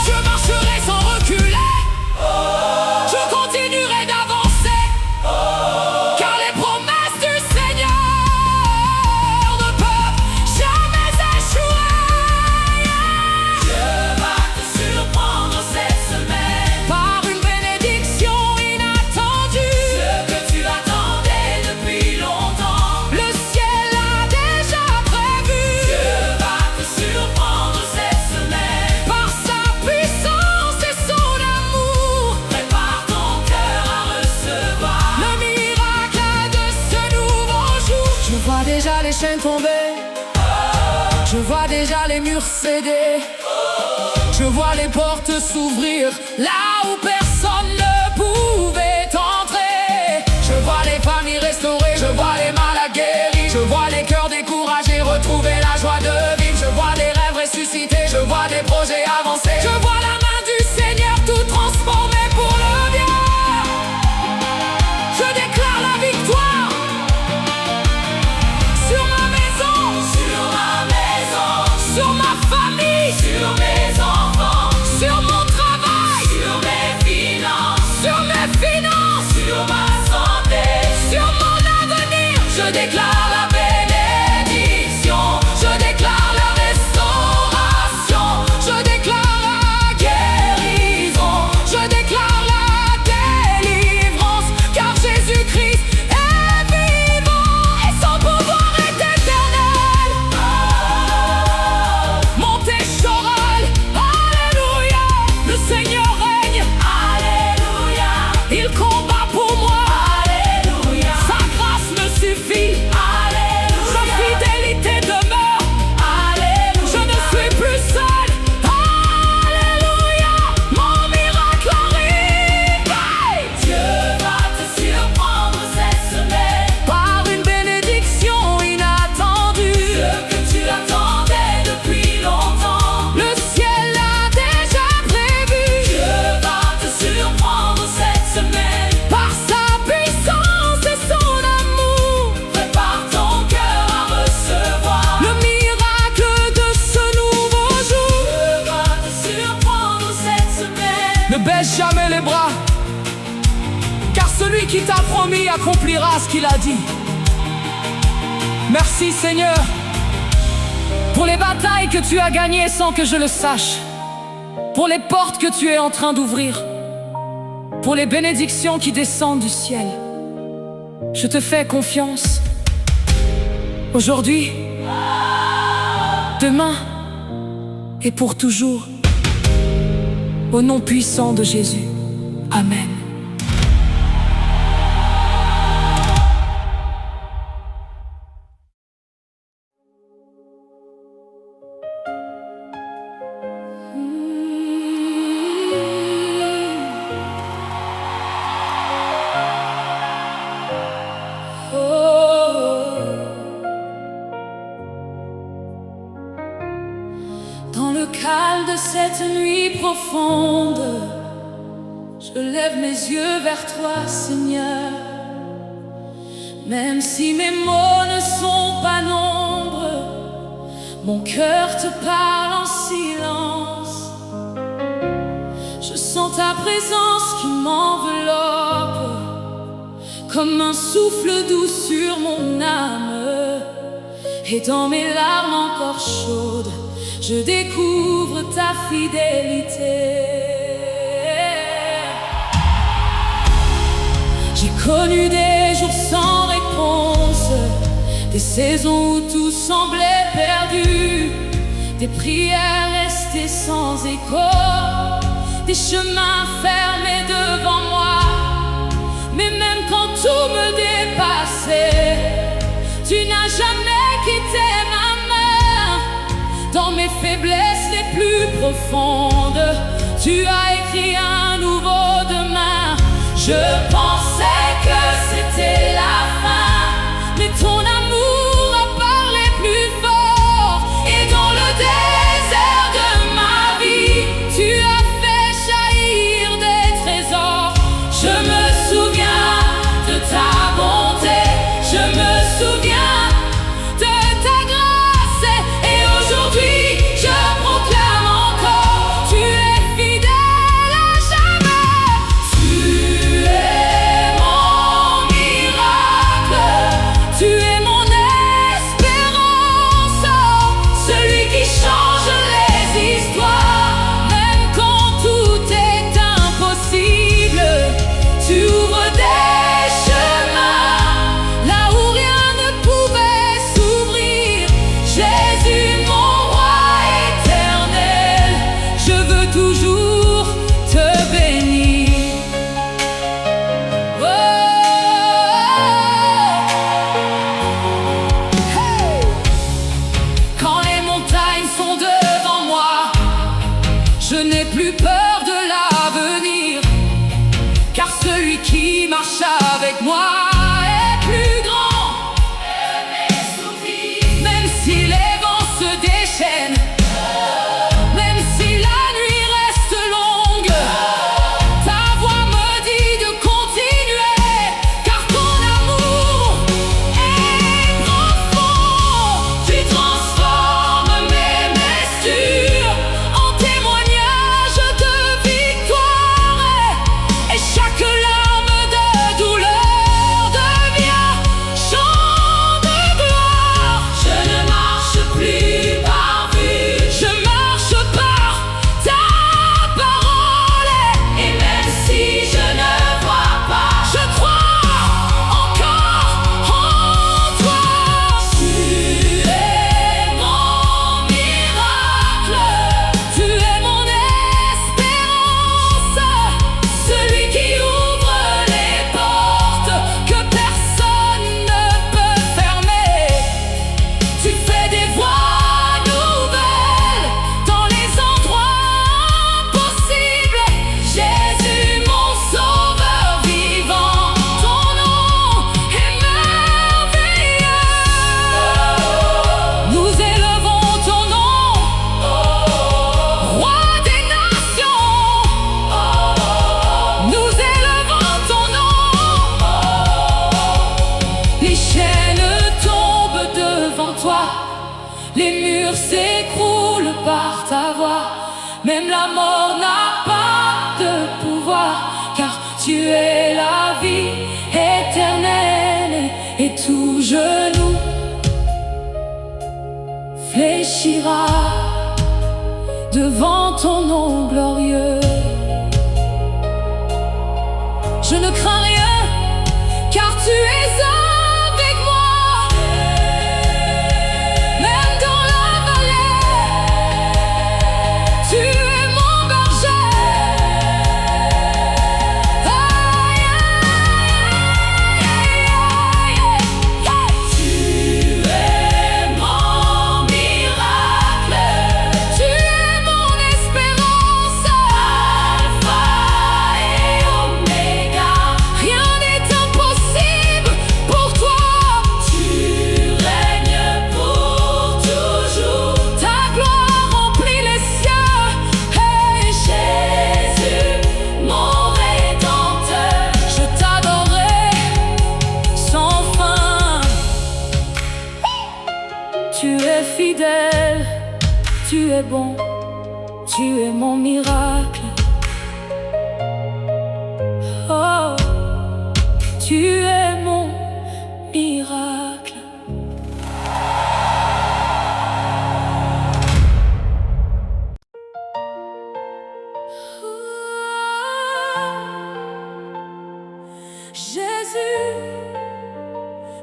Je marcherai sans reculer, je continuerai d'avancer, car les promesses du Seigneur ne peuvent jamais échouer. Dieu va te surprendre cette semaine Par une bénédiction inattendue, ce que tu attendais depuis longtemps. le ciel a déjà prévu. Dieu va te surprendre cette semaine. Par sa puissance et son amour, Prépare ton cœur à recevoir le miracle de ce nouveau jour. Je vois déjà les chaînes tomber, je vois déjà les murs céder, je vois les portes s'ouvrir là où personne ne pouvait entrer. Je vois les familles restaurées, je vois les malades guéris, je vois les cœurs découragés retrouver la joie de vivre. Je vois des rêves ressuscités, je vois des projets avancer, je vois la main du Seigneur tout transformer pour le bien. Je déclare la victoire sur ma maison, sur ma famille, sur mes enfants, sur mon travail, sur mes finances, sur ma santé. sur mon avenir. Je déclare la bénédiction, je déclare la restauration, Je déclare la guérison, je déclare la délivrance, car Jésus-Christ est vivant et son pouvoir est éternel. Montez chorale, alléluia, le Seigneur règne, alléluia, il combat pour moi, alléluia, sa grâce me suffit, sa alléluia, fidélité demeure, je alléluia. ne suis plus seul, alléluia, mon miracle arrive. Dieu va te surprendre cette semaine. Par une bénédiction inattendue, Ce que tu attendais depuis longtemps. le ciel a déjà prévu. Dieu va te surprendre cette semaine. Par sa puissance et son amour, Prépare ton cœur à recevoir le miracle de ce nouveau jour. Dieu va te surprendre cette semaine. Ne baisse jamais les bras, car celui qui t'a promis accomplira ce qu'il a dit. Merci Seigneur pour les batailles que tu as gagnées sans que je le sache, pour les portes que tu es en train d'ouvrir, pour les bénédictions qui descendent du ciel. Je te fais confiance aujourd'hui, demain et pour toujours. Au nom puissant de Jésus. Amen. Dans le calme de cette nuit profonde, je lève mes yeux vers toi, Seigneur. Même si mes mots ne sont pas nombreux, mon cœur te parle en silence. Je sens ta présence qui m'enveloppe, comme un souffle doux sur mon âme. Et dans mes larmes encore chaudes, je découvre ta fidélité. J'ai connu des jours sans réponse, Des saisons où tout semblait perdu, des prières restées sans écho, des chemins fermés devant moi. Mais même quand tout me dépassait, tu n'as jamais quitté ma main. Dans mes faiblesses les plus profondes, tu as écrit un nouveau demain. Je pensais que c'était la fin, mais ton amour a parlé plus fort. Et dans le désert de ma vie, tu as fait jaillir des trésors. Je me souviens de ta bonté, je me souviens de ta grâce. Et aujourd'hui, je proclame encore, tu es fidèle à jamais. Tu es mon miracle, tu es mon espérance, celui qui change les histoires. Même quand tout est impossible, tu ouvres des chemins là où rien ne pouvait s'ouvrir. Jésus, mon roi éternel, je veux toujours te bénir. Oh, hey. Quand les montagnes sont devant moi, je n'ai plus peur de l'avenir, car celui qui marche avec moi est plus grand. Même si les vents se déchaînent, même si la nuit reste longue, ta voix me dit de continuer, car ton amour est profond. Tu transformes mes blessures en témoignage de victoire, et chaque larme de douleur devient chant de gloire. Je ne marche plus par vue, je marche par ta parole. Et même si je ne vois pas, je crois encore en toi. Tu es mon miracle, tu es mon espérance, celui qui ouvre les portes que personne ne peut fermer. Tu fais des voies nouvelles dans les endroits impossibles. Jésus, mon sauveur vivant, ton nom est merveilleux. Nous élevons ton nom, roi des nations. Nous élevons ton nom. Les chaînes tombent devant toi, les murs s'écroulent par ta voix. Même la mort n'a pas de pouvoir, car tu es la vie éternelle. Et tout genou fléchira devant ton nom glorieux. Je ne crains rien, car tu es avec moi. Même dans la vallée, tu es mon berger. Aïe, aïe, aïe, aïe, aïe. Tu es mon miracle, tu es mon espérance, Alpha et Oméga. Rien n'est impossible pour toi. Tu règnes pour toujours, ta gloire remplit les cieux. Hey Jésus, mon rédempteur, je t'adorerai sans fin. Tu es fidèle, tu es bon, tu es mon miracle. Oh, tu es mon miracle. Jésus,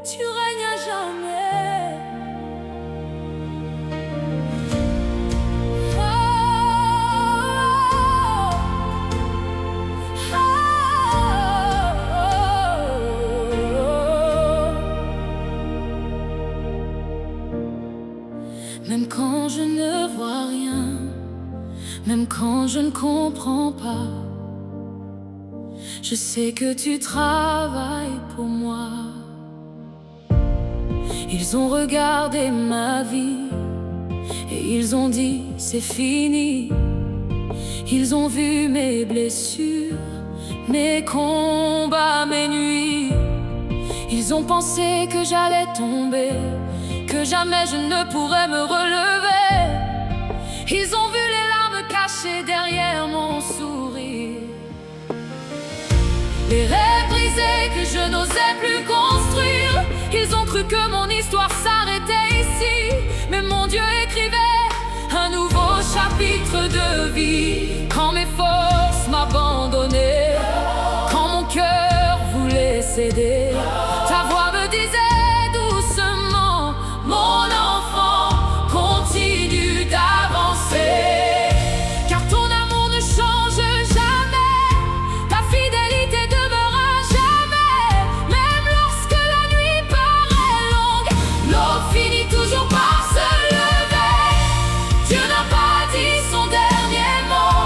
tu règnes à jamais. Même quand je ne vois rien, même quand je ne comprends pas, je sais que tu travailles pour moi. Ils ont regardé ma vie et ils ont dit c'est fini. Ils ont vu mes blessures, mes combats, mes nuits. Ils ont pensé que j'allais tomber, que jamais je ne pourrais me relever. Ils ont vu les larmes cachées derrière mon sourire, les rêves brisés que je n'osais plus construire. Ils ont cru que mon histoire s'arrêtait ici, mais mon Dieu écrivait un nouveau chapitre de vie. Quand mes forces m'abandonnaient, quand mon cœur voulait céder, ta voix me disait doucement: mon enfant, continue d'avancer, car ton amour ne change jamais, ta fidélité demeurera jamais. Même lorsque la nuit paraît longue, l'aube finit toujours par se lever. Dieu n'a pas dit son dernier mot,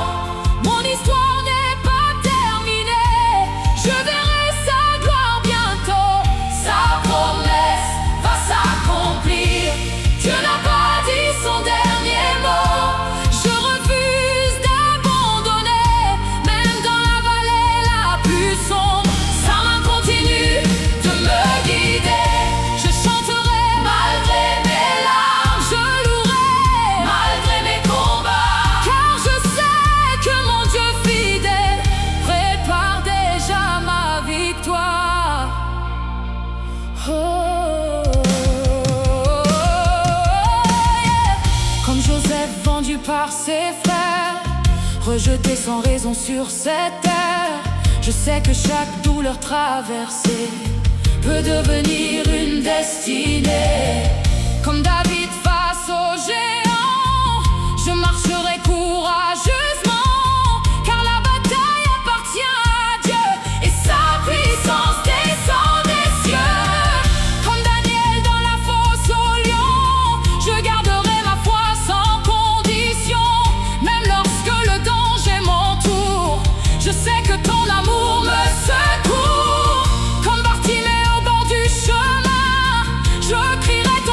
mon histoire n'est pas terminée. Je verrai sa gloire bientôt, sa promesse va s'accomplir. Dieu n'a pas dit son dernier mot. Je refuse d'abandonner, même dans la vallée la plus sombre. Sa main continue de me guider. Je chanterai malgré mes larmes, je louerai malgré mes combats, car je sais que mon Dieu fidèle prépare déjà ma victoire. Oh, yeah. Comme Joseph vendu par ses frères, rejeté sans raison sur cette terre, je sais que chaque douleur traversée peut devenir une destinée. Comme David face au géant, je marcherai courageusement, car la bataille appartient à Dieu et sa puissance descend des cieux. Comme Daniel dans la fosse au lion, je garderai ma foi sans condition. Même lorsque le danger m'entoure, je sais que ton amour me secourt. Comme Bartimée au bord du chemin, je crierai ton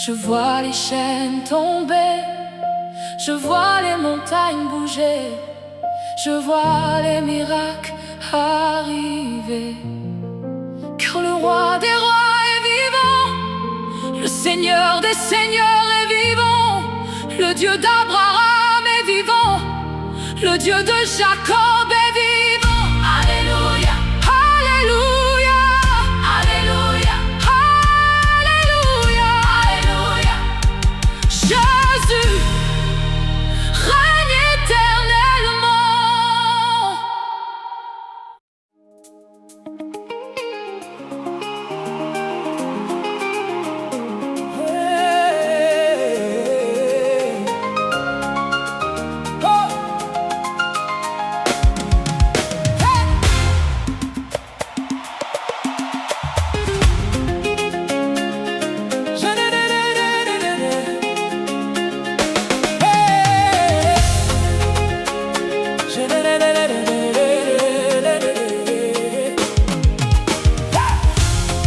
Je vois les chaînes tomber, je vois les montagnes bouger, je vois les miracles arriver. Car le roi des rois est vivant, le Seigneur des seigneurs est vivant, le Dieu d'Abraham est vivant, le Dieu de Jacob est vivant. Alléluia, Alléluia, Alléluia, Alléluia. Alléluia. Jésus règne éternellement.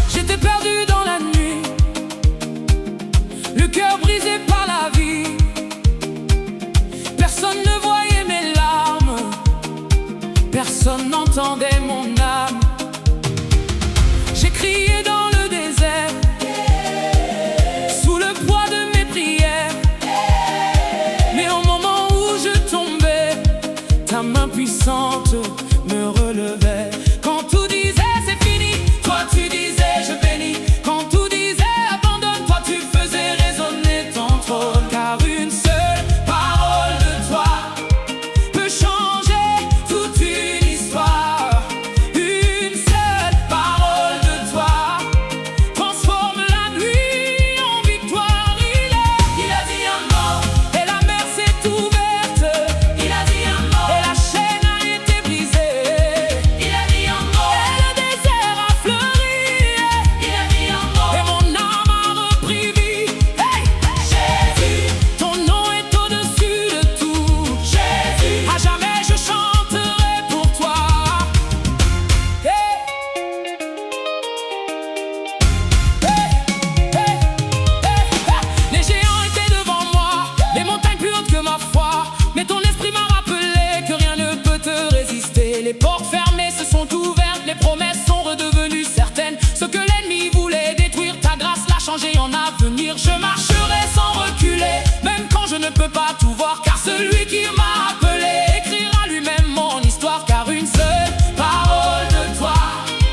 J'étais perdu dans la nuit, le cœur brisé par la vie. Personne ne voyait mes larmes, personne n'entendait mon âme. J'ai crié dans le désert, sous le poids de mes prières. Mais au moment où je tombais, ta main puissante me relevait. Quand tout disait c'est fini, toi tu disais je bénis. Quand tout disait abandonne, toi tu faisais résonner ton trône. Car une seule parole de toi peut changer toute une histoire. Une seule parole de toi transforme la nuit en victoire. Il a dit un mot, Et la mer s'est ouverte, il a dit un mot, et la chaîne a été brisée. il a dit un mot, Et le désert a fleuri, il a dit un mot. et mon âme a repris vie. Hey! Jésus, Ton nom est au-dessus de tout. Jésus, À jamais je chanterai pour toi. Hey! Hey! Hey! Hey! Les géants étaient devant moi, les montagnes plus hautes que ma foi. Mais ton esprit m'a rappelé que rien ne peut te résister. Les portes fermées se sont ouvertes, les promesses sont redevenues certaines. Ce que l'ennemi voulait détruire, ta grâce l'a changé en avenir. Je marcherai sans reculer, même quand je ne peux pas tout voir. Car celui qui m'a appelé écrira lui-même mon histoire. Car une seule parole de toi,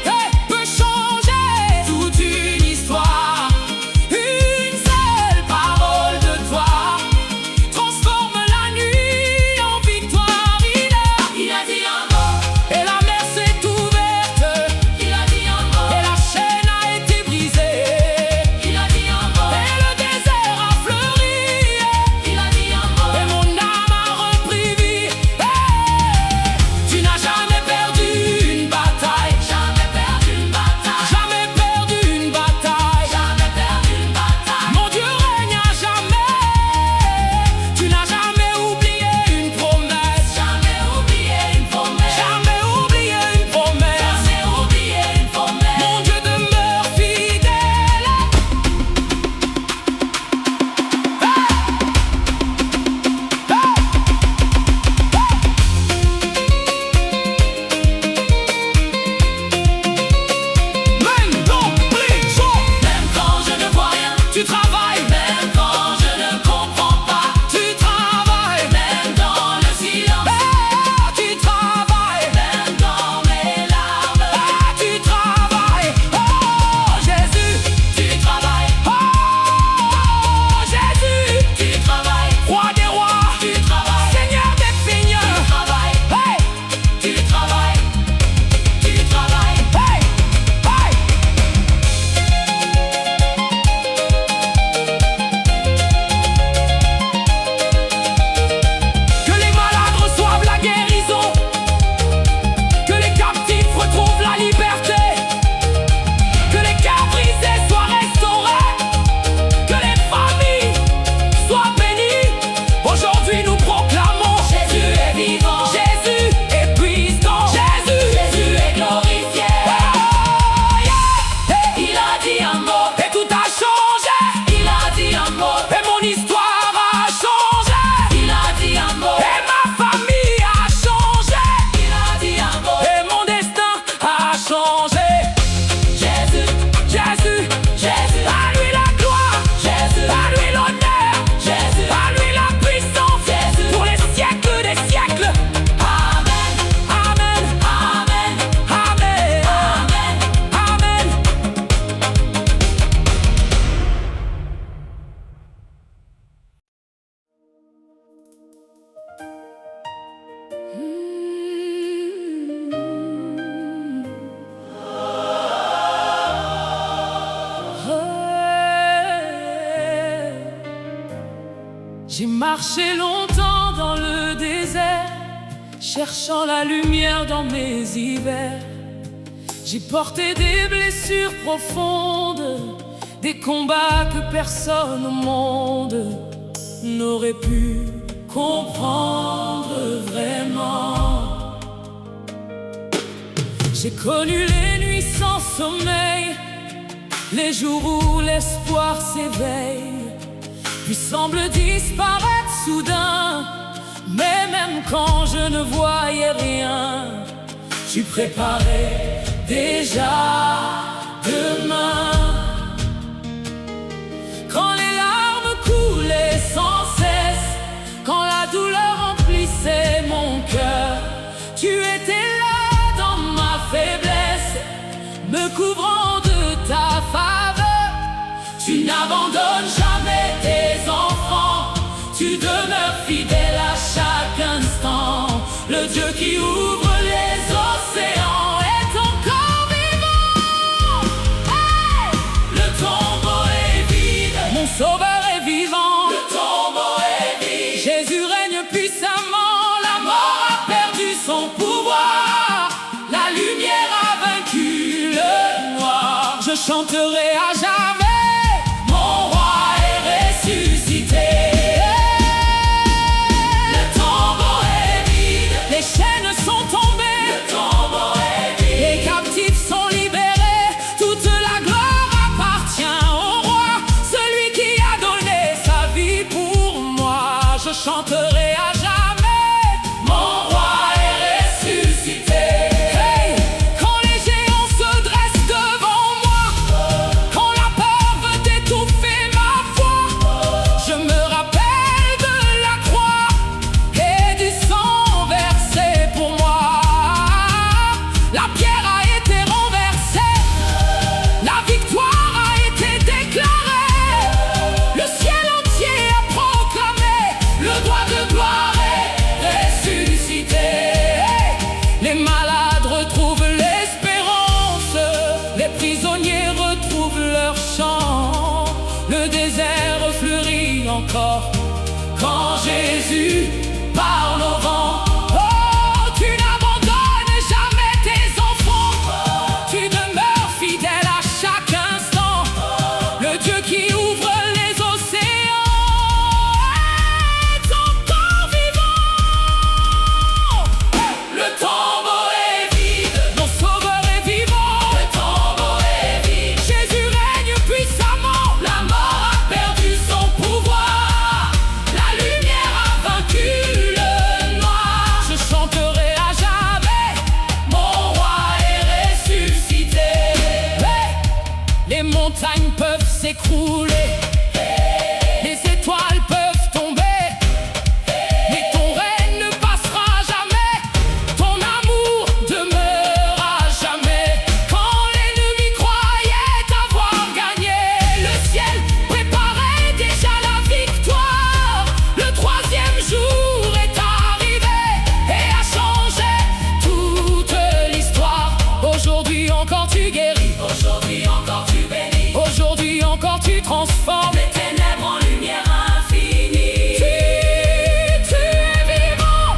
hey, peut changer toute une histoire. Une seule parole de toi transforme la nuit en victoire. il a dit un mot, Et la mer s'est ouverte, il a dit un mot, et la chaîne a été brisée. il a dit un mot, Et le désert a fleuri, il a dit un mot. et mon âme a repris vie. J'ai marché longtemps dans le désert, cherchant la lumière dans mes hivers. J'ai porté des blessures profondes, des combats que personne au monde n'aurait pu comprendre vraiment. J'ai connu les nuits sans sommeil, les jours où l'espoir s'éveille, puis semble disparaître soudain. Mais même quand je ne voyais rien, tu préparais déjà demain. Quand les larmes coulaient sans cesse, quand la douleur emplissait mon cœur, tu étais là dans ma faiblesse, me couvrant de ta faveur. Tu n'abandonnes jamais tes enfants, tu demeures fidèle à chaque instant. Le Dieu qui ouvre les océans est encore vivant. Hey! Le tombeau est vide, mon sauveur est vivant. Le tombeau est vide, Jésus règne puissamment, la mort a perdu son pouvoir, la lumière a vaincu le noir. Je chanterai à jamais, mon roi est ressuscité. le tombeau est vide, Les chaînes sont tombées, le tombeau est vide, les captifs sont libérés. Toute la gloire appartient au roi, celui qui a donné sa vie pour moi. Je chanterai à jamais, mon roi est ressuscité. hey! Quand les géants se dressent devant moi, quand la peur veut étouffer ma foi, je me rappelle de la croix et du sang versé pour moi. La pierre a été renversée, la victoire a été déclarée. Le ciel entier a proclamé, le roi de gloire est ressuscité. Les malades retrouvent l'espérance, les prisonniers retrouvent leur chant. Le désert fleurit encore quand Jésus parle au vent. Oh, tu n'abandonnes jamais tes enfants, tu demeures fidèle à chaque instant. Le Dieu qui ouvre les océans est encore vivant. Le tombeau est vide, Mon sauveur est vivant, le tombeau est vide, Jésus règne puissamment, la mort a perdu son pouvoir, la lumière a vaincu le noir. je chanterai à jamais. Mon roi est ressuscité. Hey! Les montagnes peuvent s'écrouler, les étoiles peuvent tomber, mais ton règne ne passera jamais, ton amour demeure à jamais. Quand l'ennemi croyait avoir gagné, le ciel préparait déjà la victoire. Le troisième jour est arrivé et a changé toute l'histoire. Aujourd'hui encore tu guéris, Aujourd'hui encore tu bénis, aujourd'hui encore tu transformes. les ténèbres en lumière infinie. Tu es vivant,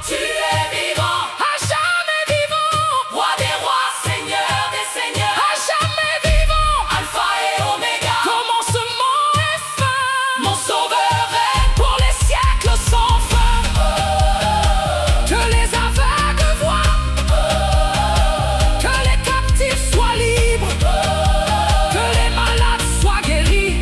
Tu es vivant, à jamais vivant, roi des rois, seigneur des seigneurs, à jamais vivant. alpha et oméga, Commencement et fin, mon sauveur règne pour les siècles sans fin. Que les aveugles voient, que les captifs soient libres, que les malades soient guéris,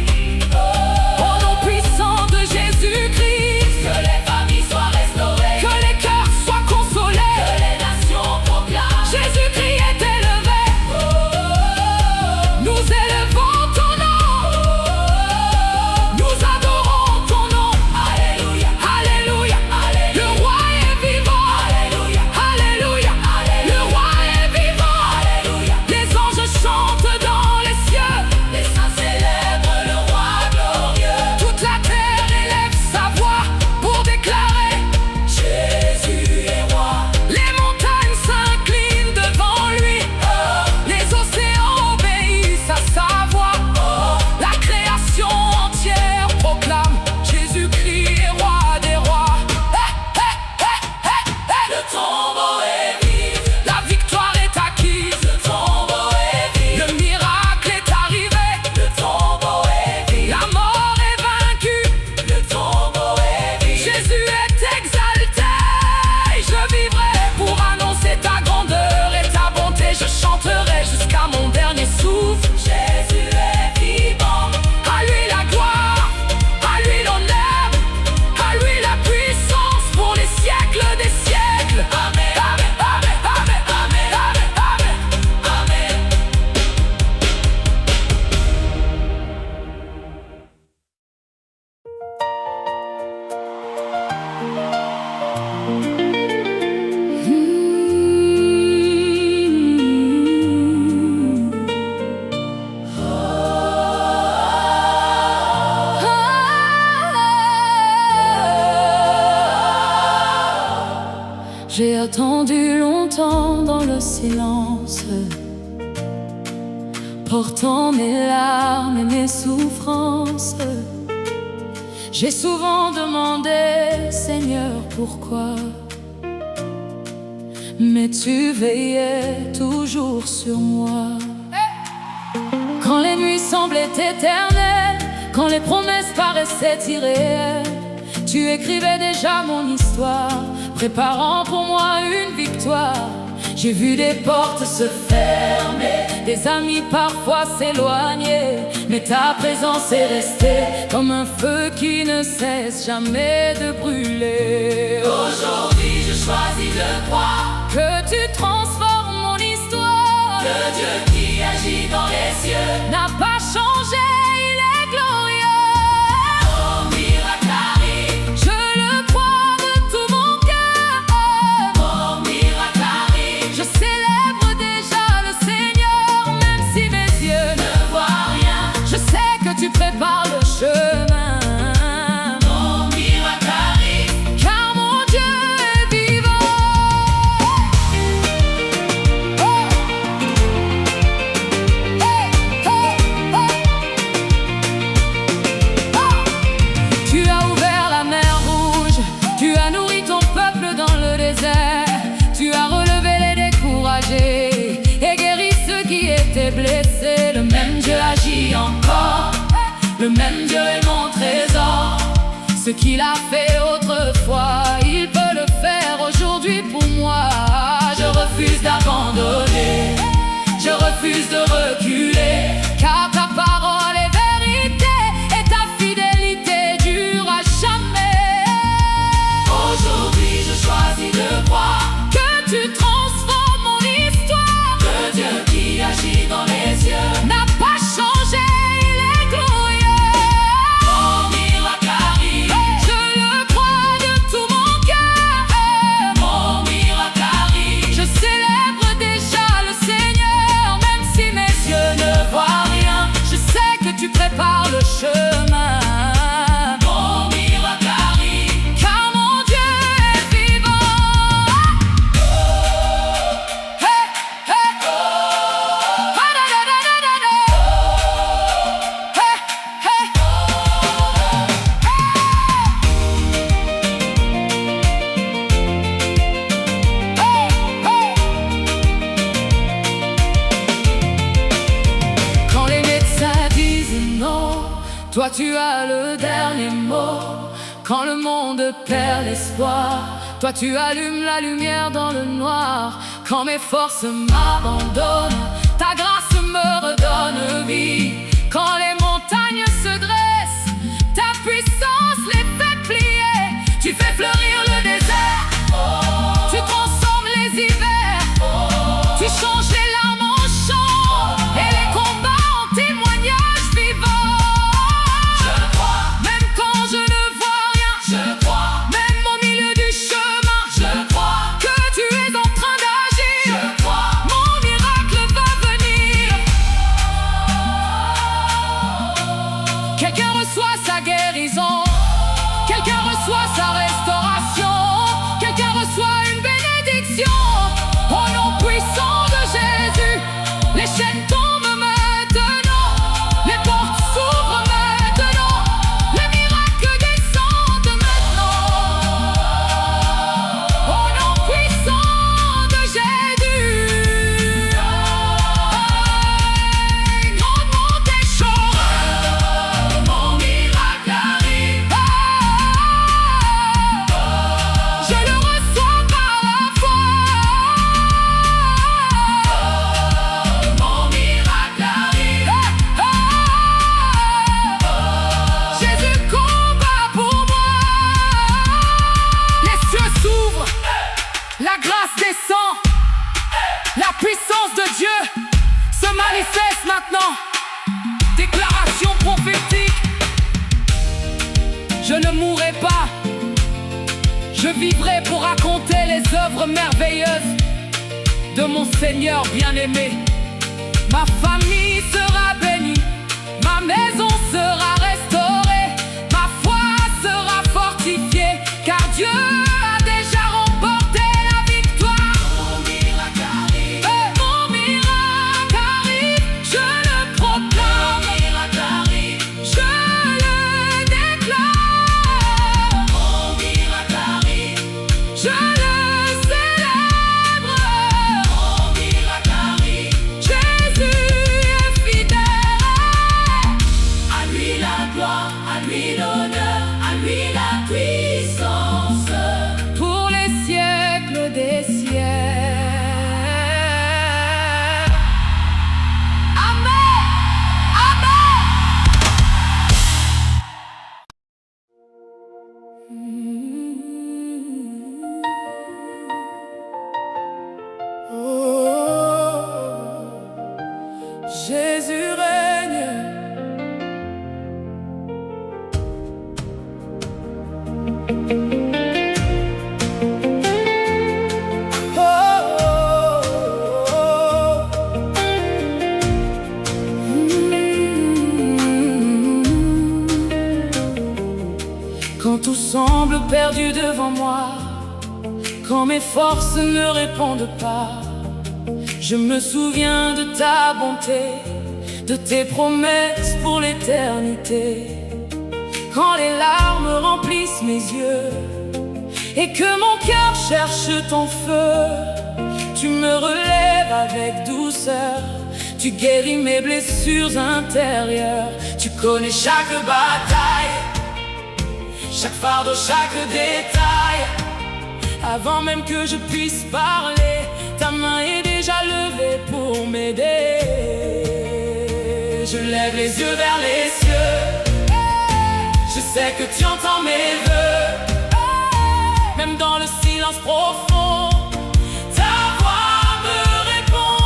J'ai attendu longtemps dans le silence, portant mes larmes et mes souffrances. J'ai souvent demandé, Seigneur, pourquoi? Mais tu veillais toujours sur moi. Quand les nuits semblaient éternelles, quand les promesses paraissaient irréelles, tu écrivais déjà mon histoire, préparant pour moi une victoire. J'ai vu des portes se fermer, des amis parfois s'éloigner, mais ta présence est restée comme un feu qui ne cesse jamais de brûler. Aujourd'hui je choisis de croire que tu transformes mon histoire. Le Dieu qui agit dans les cieux n'a pas changé, il est glorieux. Mon miracle arrive, je le crois de tout mon cœur. mon miracle arrive, Je célèbre déjà le Seigneur, même si mes yeux ne vois rien. Je sais que tu prépares le chemin. Mon miracle arrive, Car mon Dieu est vivant. Oh. Hey, hey, hey. Oh. Tu as ouvert la mer Rouge, tu as nourri ton peuple dans le désert, tu as relevé les découragés et guéri ceux qui étaient blessés. Le même Dieu agit encore, le même Dieu est mon trésor. Ce qu'il a fait autrefois, il peut le faire aujourd'hui pour moi. Je refuse d'abandonner, je refuse de reculer, car ta parole est vérité et ta fidélité dure à jamais. aujourd'hui je choisis de croire Que tu transformes mon histoire. le Dieu qui agit dans les cieux. N'a pas changé, il est glorieux. Mon miracle arrive, Je le crois de tout mon cœur. mon miracle arrive, Je célèbre déjà le Seigneur, même si mes yeux ne voient rien. Je sais que tu prépares le chemin. mon miracle arrive, Car mon Dieu est vivant. Hey, hey. Ah, da, da, da, da, da, da. Hey, hey. Quand les médecins disent non, toi tu as le dernier mot. Quand le monde perd l'espoir, toi tu allumes la lumière dans le noir. Quand mes forces m'abandonnent, ta grâce me redonne vie. Quand les montagnes se dressent, ta puissance les fait plier. Tu fais fleurir le désert, tu transformes les hivers, tu changes les larmes en chant et les combats en témoignages vivants. je crois, Même quand je ne vois rien, je crois, même au milieu du chemin, je crois, que tu es en train d'agir. je crois. Mon miracle va venir. Quelqu'un reçoit sa guérison, quelqu'un reçoit sa restauration, quelqu'un reçoit une bénédiction. Au nom puissant de Jésus, les chaînes tombent maintenant, les portes s'ouvrent maintenant, les miracles descendent maintenant. Au nom puissant de Jésus, grandement tes choses. Mon miracle arrive, Je le reçois par la foi. mon miracle arrive, Jésus combat pour moi. Les cieux s'ouvrent, la grâce descend, la puissance de Dieu se manifeste maintenant. Déclaration prophétique. Je ne mourrai pas, je vivrai pour raconter les œuvres merveilleuses de mon Seigneur bien-aimé. Ma famille sera bénie, ma maison sera restaurée, ma foi sera fortifiée, car Dieu a déjà remporté la lui l'honneur, à lui la puissance. Pour les siècles des siècles. Amen. Jésus règne. Quand tout semble perdu devant moi, quand mes forces ne répondent pas, je me souviens de ta bonté, de tes promesses pour l'éternité. Quand les larmes remplissent mes yeux et que mon cœur cherche ton feu, tu me relèves avec douceur, tu guéris mes blessures intérieures. Tu connais chaque bataille, chaque fardeau, chaque détail. Avant même que je puisse parler, ta main est déjà levée pour m'aider. Je lève les yeux vers les cieux, je sais que tu entends mes vœux. Même dans le silence profond, ta voix me répond.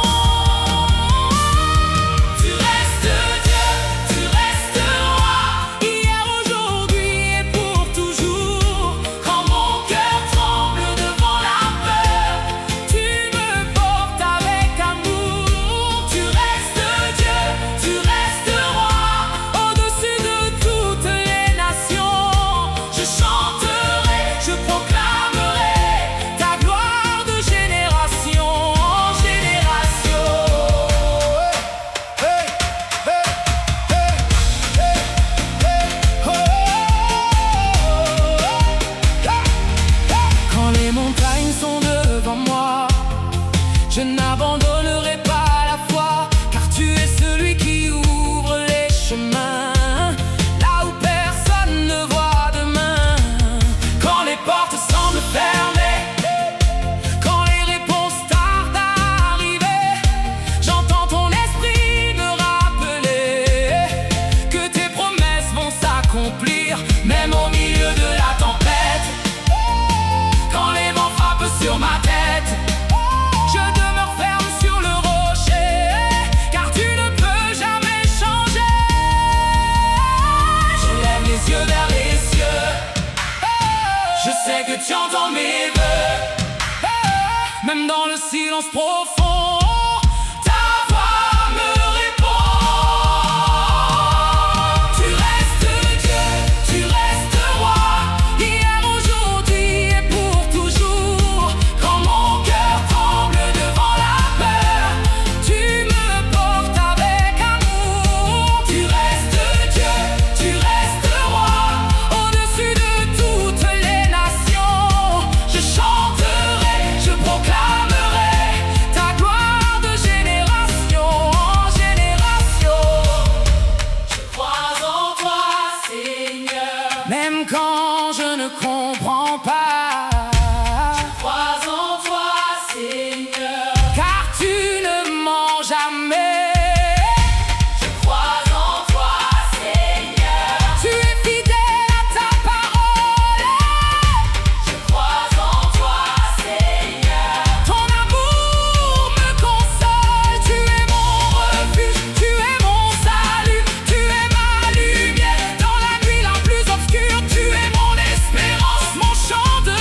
Tu restes Dieu, tu restes roi, hier, aujourd'hui et pour toujours. Quand mon cœur tremble devant la peur, tu me portes avec amour. Tu restes Dieu, tu restes roi, au-dessus de toutes les nations. Je chanterai, je proclamerai ta gloire de génération en génération. Hey, hey, hey, hey, hey, oh, Quand les montagnes sont devant moi, je n'abandonnerai pas la foi, car tu es celui qui ouvre les chemins là où personne ne voit demain. Quand les portes semblent fermées, quand les réponses tardent à arriver, j'entends ton esprit me rappeler que tes promesses vont s'accomplir, même au milieu de la tempête. Quand les vents frappent sur ma tête, je demeure ferme sur le rocher, car tu ne peux jamais changer. Je lève les yeux vers les cieux, je sais que tu entends mes vœux. Même dans le silence profond, ta voix me répond. Tu restes Dieu, tu restes roi, hier, aujourd'hui et pour toujours. Quand mon cœur tremble devant la peur, tu me portes avec amour. Tu restes Dieu, tu restes roi, au-dessus de toutes les nations. Je chanterai, je proclamerai ta gloire de génération en génération. Je crois en toi, Seigneur, même quand je ne comprends pas. Je crois en toi, Seigneur, car tu ne mens jamais. Je crois en toi, Seigneur, tu es fidèle à ta parole. Je crois en toi, Seigneur, ton amour me console. Tu es mon refuge, tu es mon salut, tu es ma lumière dans la nuit la plus obscure. Tu es mon espérance, mon chant de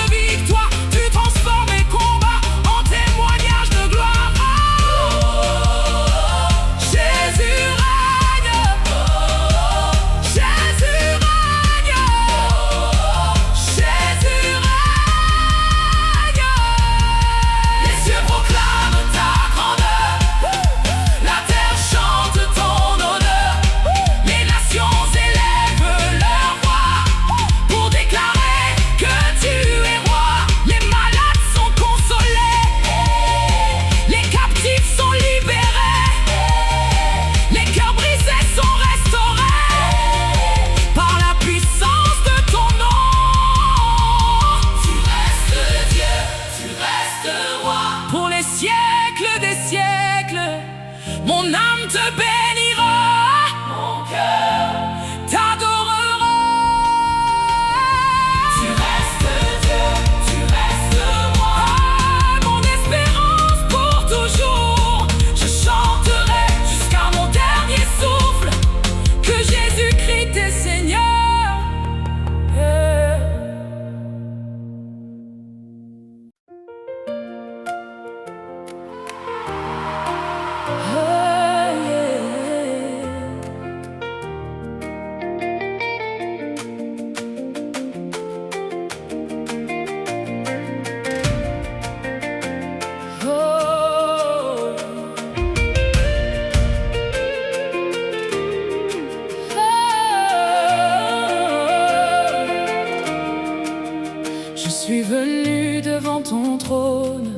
suis venu devant ton trône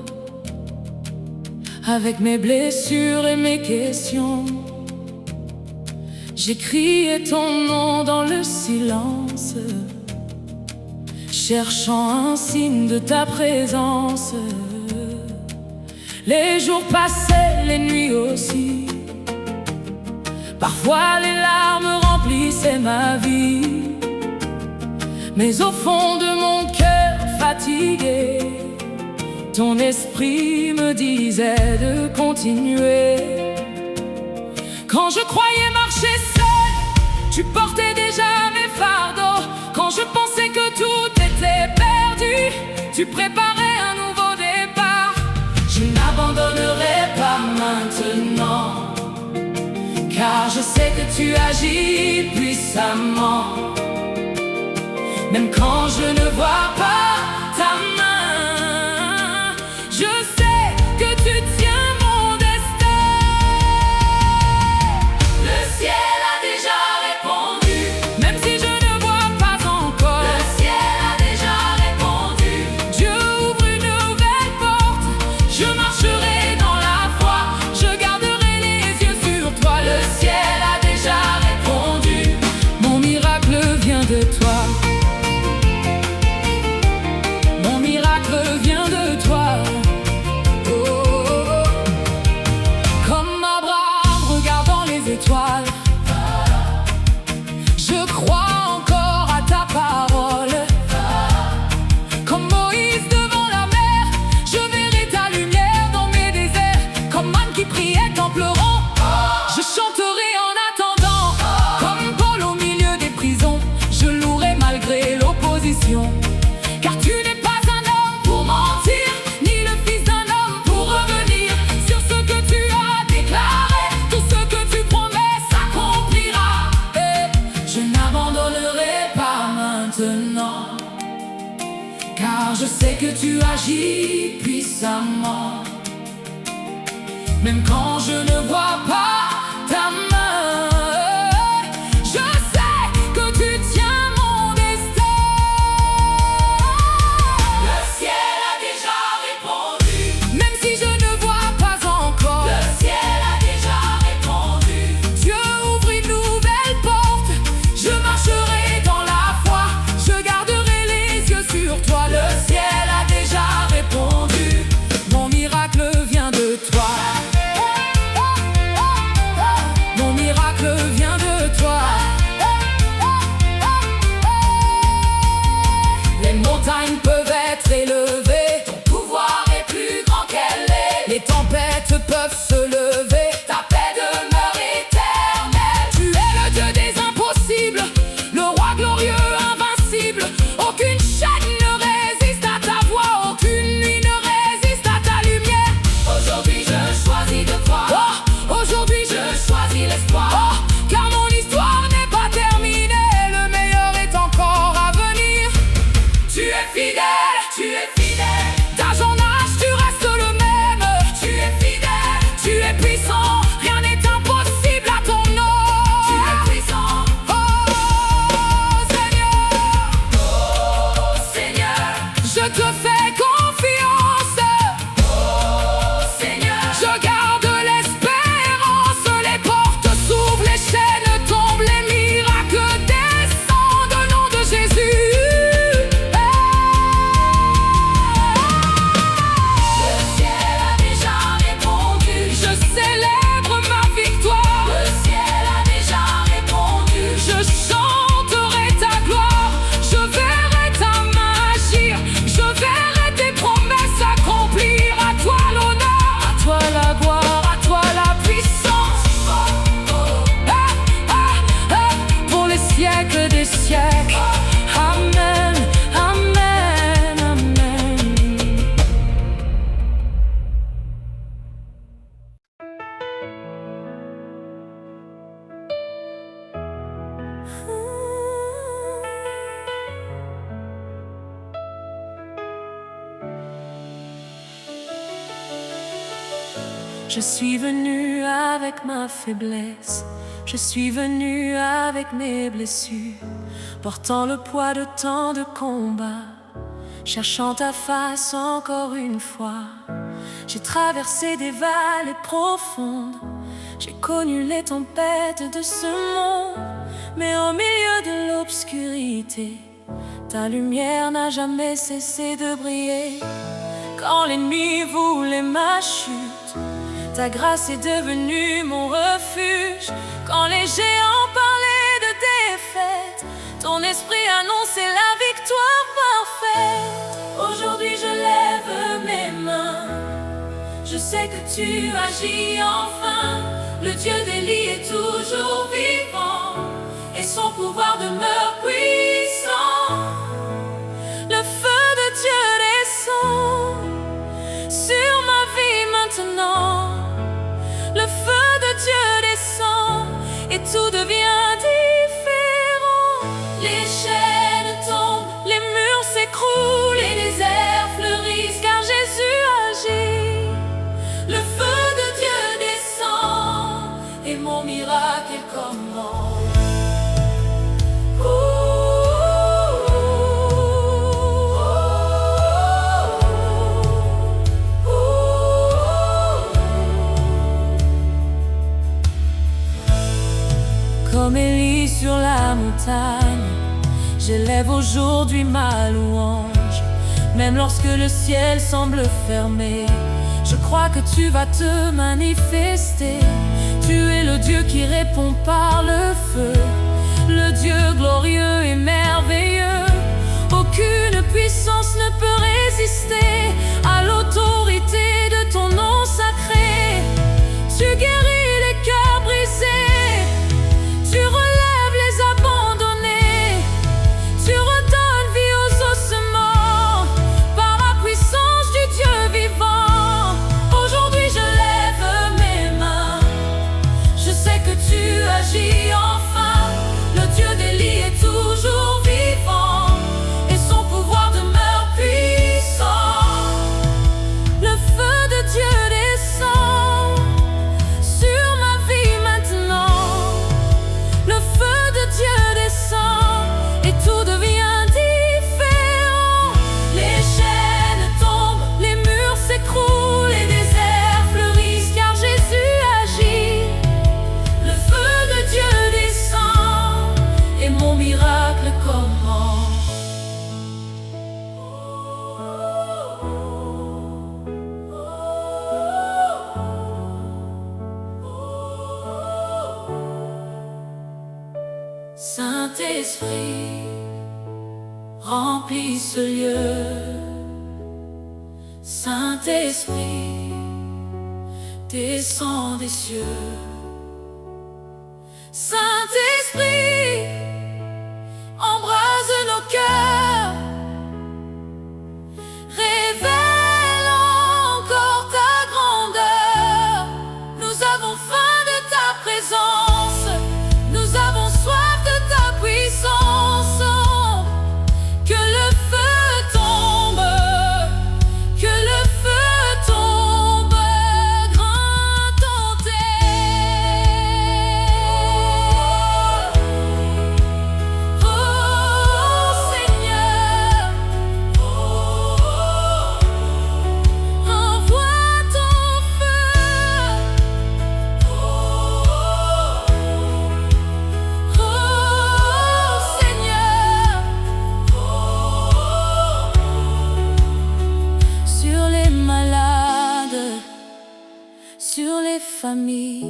avec mes blessures et mes questions. J'ai crié ton nom dans le silence, cherchant un signe de ta présence. Les jours passaient, les nuits aussi. Parfois les larmes remplissaient ma vie. Mais au fond de mon cœur fatigué, ton esprit me disait de continuer. Quand je croyais marcher seul, tu portais déjà mes fardeaux. Quand je pensais que tout était perdu, tu préparais un nouveau départ. Je n'abandonnerai pas maintenant, car je sais que tu agis puissamment. Même quand je ne vois pas ta main, je sais que tu tiens mon destin. Le ciel a déjà répondu, Même si je ne vois pas encore. le ciel a déjà répondu. Dieu ouvre une nouvelle porte. Je marcherai dans la foi, je garderai les yeux sur toi. Le ciel a déjà répondu. Mon miracle vient de toi. Mon miracle vient de toi. Oh, oh, oh. Comme Abraham regardant les étoiles, je crois encore à ta parole. Comme Moïse devant la mer, je verrai ta lumière dans mes déserts. Comme Anne qui priait en pleurant, je chanterai en attendant. Comme Paul au milieu des prisons, je louerai malgré l'opposition. Car tu n'es pas un homme pour mentir, ni le fils d'un homme pour revenir sur ce que tu as déclaré. Tout ce que tu promets s'accomplira. Et je n'abandonnerai pas maintenant, car je sais que tu agis puissamment. Même quand je ne vois pas ta main, je sais que tu tiens mon destin. Le ciel a déjà répondu, Même si je ne vois pas encore. le ciel a déjà répondu. Dieu ouvre une nouvelle porte. Je marcherai dans la foi, je garderai les yeux sur toi. Le ciel a déjà répondu. Mon miracle vient de toi. Mon miracle vient de toi. Les montagnes peuvent être élevées, Ton pouvoir est plus grand qu'elle est. les tempêtes peuvent se lever. Ta paix demeure éternelle. Tu es le Dieu des impossibles, le roi glorieux, invincible. Aucune chaîne ne résiste à ta voix, aucune nuit ne résiste à ta lumière. Aujourd'hui je choisis de croire. Oh, aujourd'hui Je choisis l'espoir. Oh, car mon histoire n'est pas terminée, le meilleur est encore à venir. Tu es fidèle, tu es fidèle. D'âge en âge, tu restes le même. Tu es fidèle, Tu es puissant, rien n'est impossible à ton nom. tu es puissant. Oh, Seigneur, Oh Seigneur, je te fais confiance. oh Seigneur. Je garde l'espérance, les portes s'ouvrent, les chaînes tombent, les miracles descendent au nom de Jésus. Le ciel a déjà répondu. Je célèbre ma victoire, Le ciel a déjà répondu. je chanterai ta gloire, je verrai ta main agir, je verrai tes promesses s'accomplir. À toi l'honneur, à toi la gloire, à toi la puissance. Pour les siècles des siècles. Amen, amen, amen. Je suis venu avec ma faiblesse, je suis venu avec mes blessures, portant le poids de tant de combats. cherchant ta face encore une fois. J'ai traversé des vallées profondes, j'ai connu les tempêtes de ce monde, mais au milieu de l'obscurité, ta lumière n'a jamais cessé de briller. Quand l'ennemi voulait ma chute, ta grâce est devenue mon refuge. Quand les géants parlaient de défaite, ton esprit annonçait la victoire parfaite. Aujourd'hui je lève mes mains, je sais que tu agis enfin. Le Dieu d'Élie est toujours vivant et son pouvoir demeure puissant. Le feu de Dieu descend sur ma vie maintenant. Le feu de Dieu descend et tout devient différent. Les chaînes tombent, les murs s'écroulent, les déserts fleurissent car Jésus agit. Le feu de Dieu descend et mon miracle commence. Comme Élie sur la montagne, j'élève aujourd'hui ma louange. Même lorsque le ciel semble fermé, je crois que tu vas te manifester. Tu es le Dieu qui répond par le feu, le Dieu glorieux et merveilleux. Aucune puissance ne peut résister à l'autorité de ton nom sacré. Tu guéris les cœurs brisés, tu relèves les abandonnés, tu redonnes vie aux ossements par la puissance du Dieu vivant. Aujourd'hui je lève mes mains, je sais que tu agis enfin. Le Dieu d'Élie est toujours vivant et son pouvoir demeure puissant. Le feu de Dieu descend sur ma vie maintenant. Le feu de Dieu descend et tout devient différent. Les chaînes tombent, les murs s'écroulent, les déserts fleurissent car Jésus agit. Le feu de Dieu descend et mon miracle commence. Saint-Esprit, remplis ce lieu. Saint-Esprit, descends des cieux. Saint-Esprit, embrase nos cœurs. Révèle encore ta grandeur. Nous avons faim de ta présence, nous avons soif de ta puissance. Que le feu tombe, que le feu tombe, grand en Oh Seigneur, envoie ton feu. Seigneur, sur les malades, sur les familles,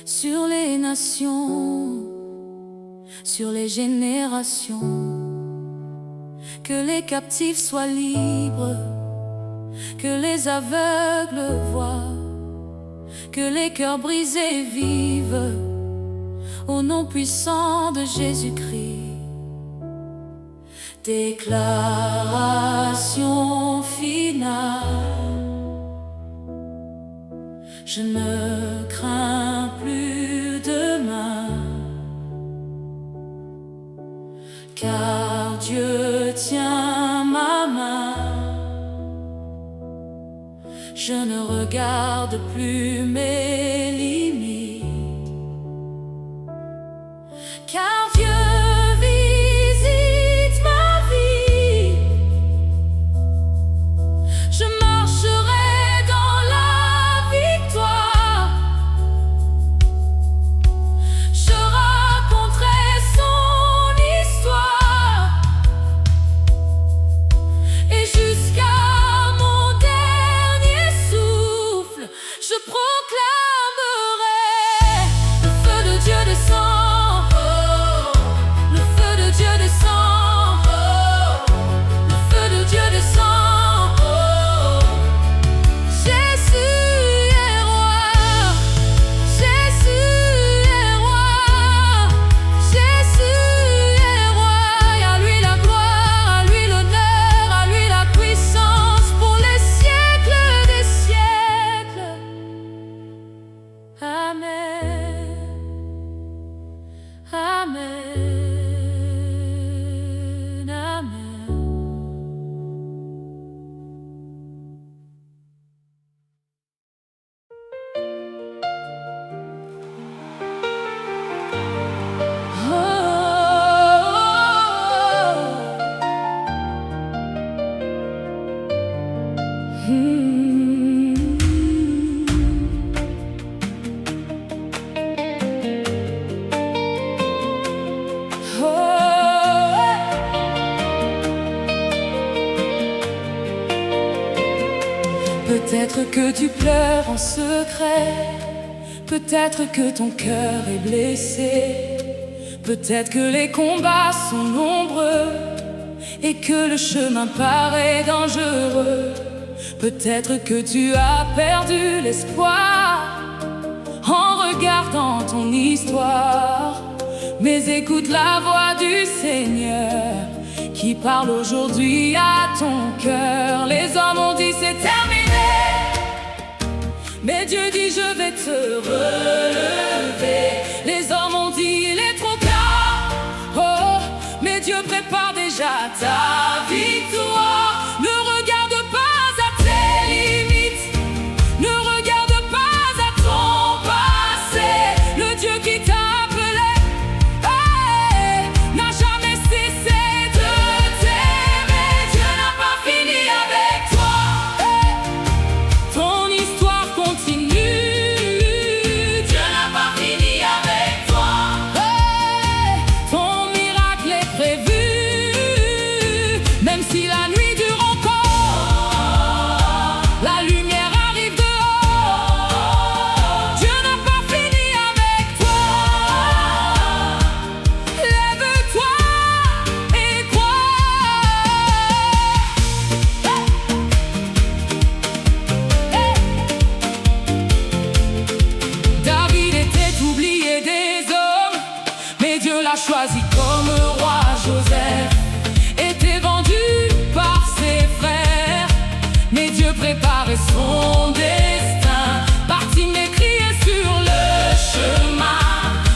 sur les nations, sur les générations. Que les captifs soient libres, que les aveugles voient, que les cœurs brisés vivent au nom puissant de Jésus-Christ. Déclaration finale. Je ne crains plus demain, car Dieu tient ma main. Je ne regarde plus mes limites, car Dieu visite ma vie. Peut-être que tu pleures en secret, peut-être que ton cœur est blessé, peut-être que les combats sont nombreux et que le chemin paraît dangereux. Peut-être que tu as perdu l'espoir en regardant ton histoire. Mais écoute la voix du Seigneur qui parle aujourd'hui à ton cœur. Les hommes ont dit c'est terminé, mais Dieu dit je vais te relever. Les hommes ont dit il est trop tard, oh, mais Dieu prépare déjà ta victoire. Ne regarde pas à tes limites, ne regarde pas à ton passé. Le Dieu qui t'a appelé, hey, n'a jamais cessé de t'aimer. Dieu n'a pas fini avec toi, hey. Ton histoire continue. Dieu n'a pas fini avec toi, Hey, ton miracle est prévu, même si la nuit dure encore, la lumière arrive dehors. Dieu n'a pas fini avec toi. Lève-toi et crois. David était oublié des hommes, mais Dieu l'a choisi comme roi. Joseph était vendu par ses frères, mais Dieu préparait son destin. Bartimée criait sur le chemin,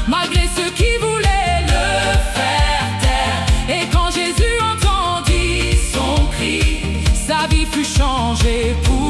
malgré ceux qui voulaient le faire taire. Et quand Jésus entendit son cri, sa vie fut changée pour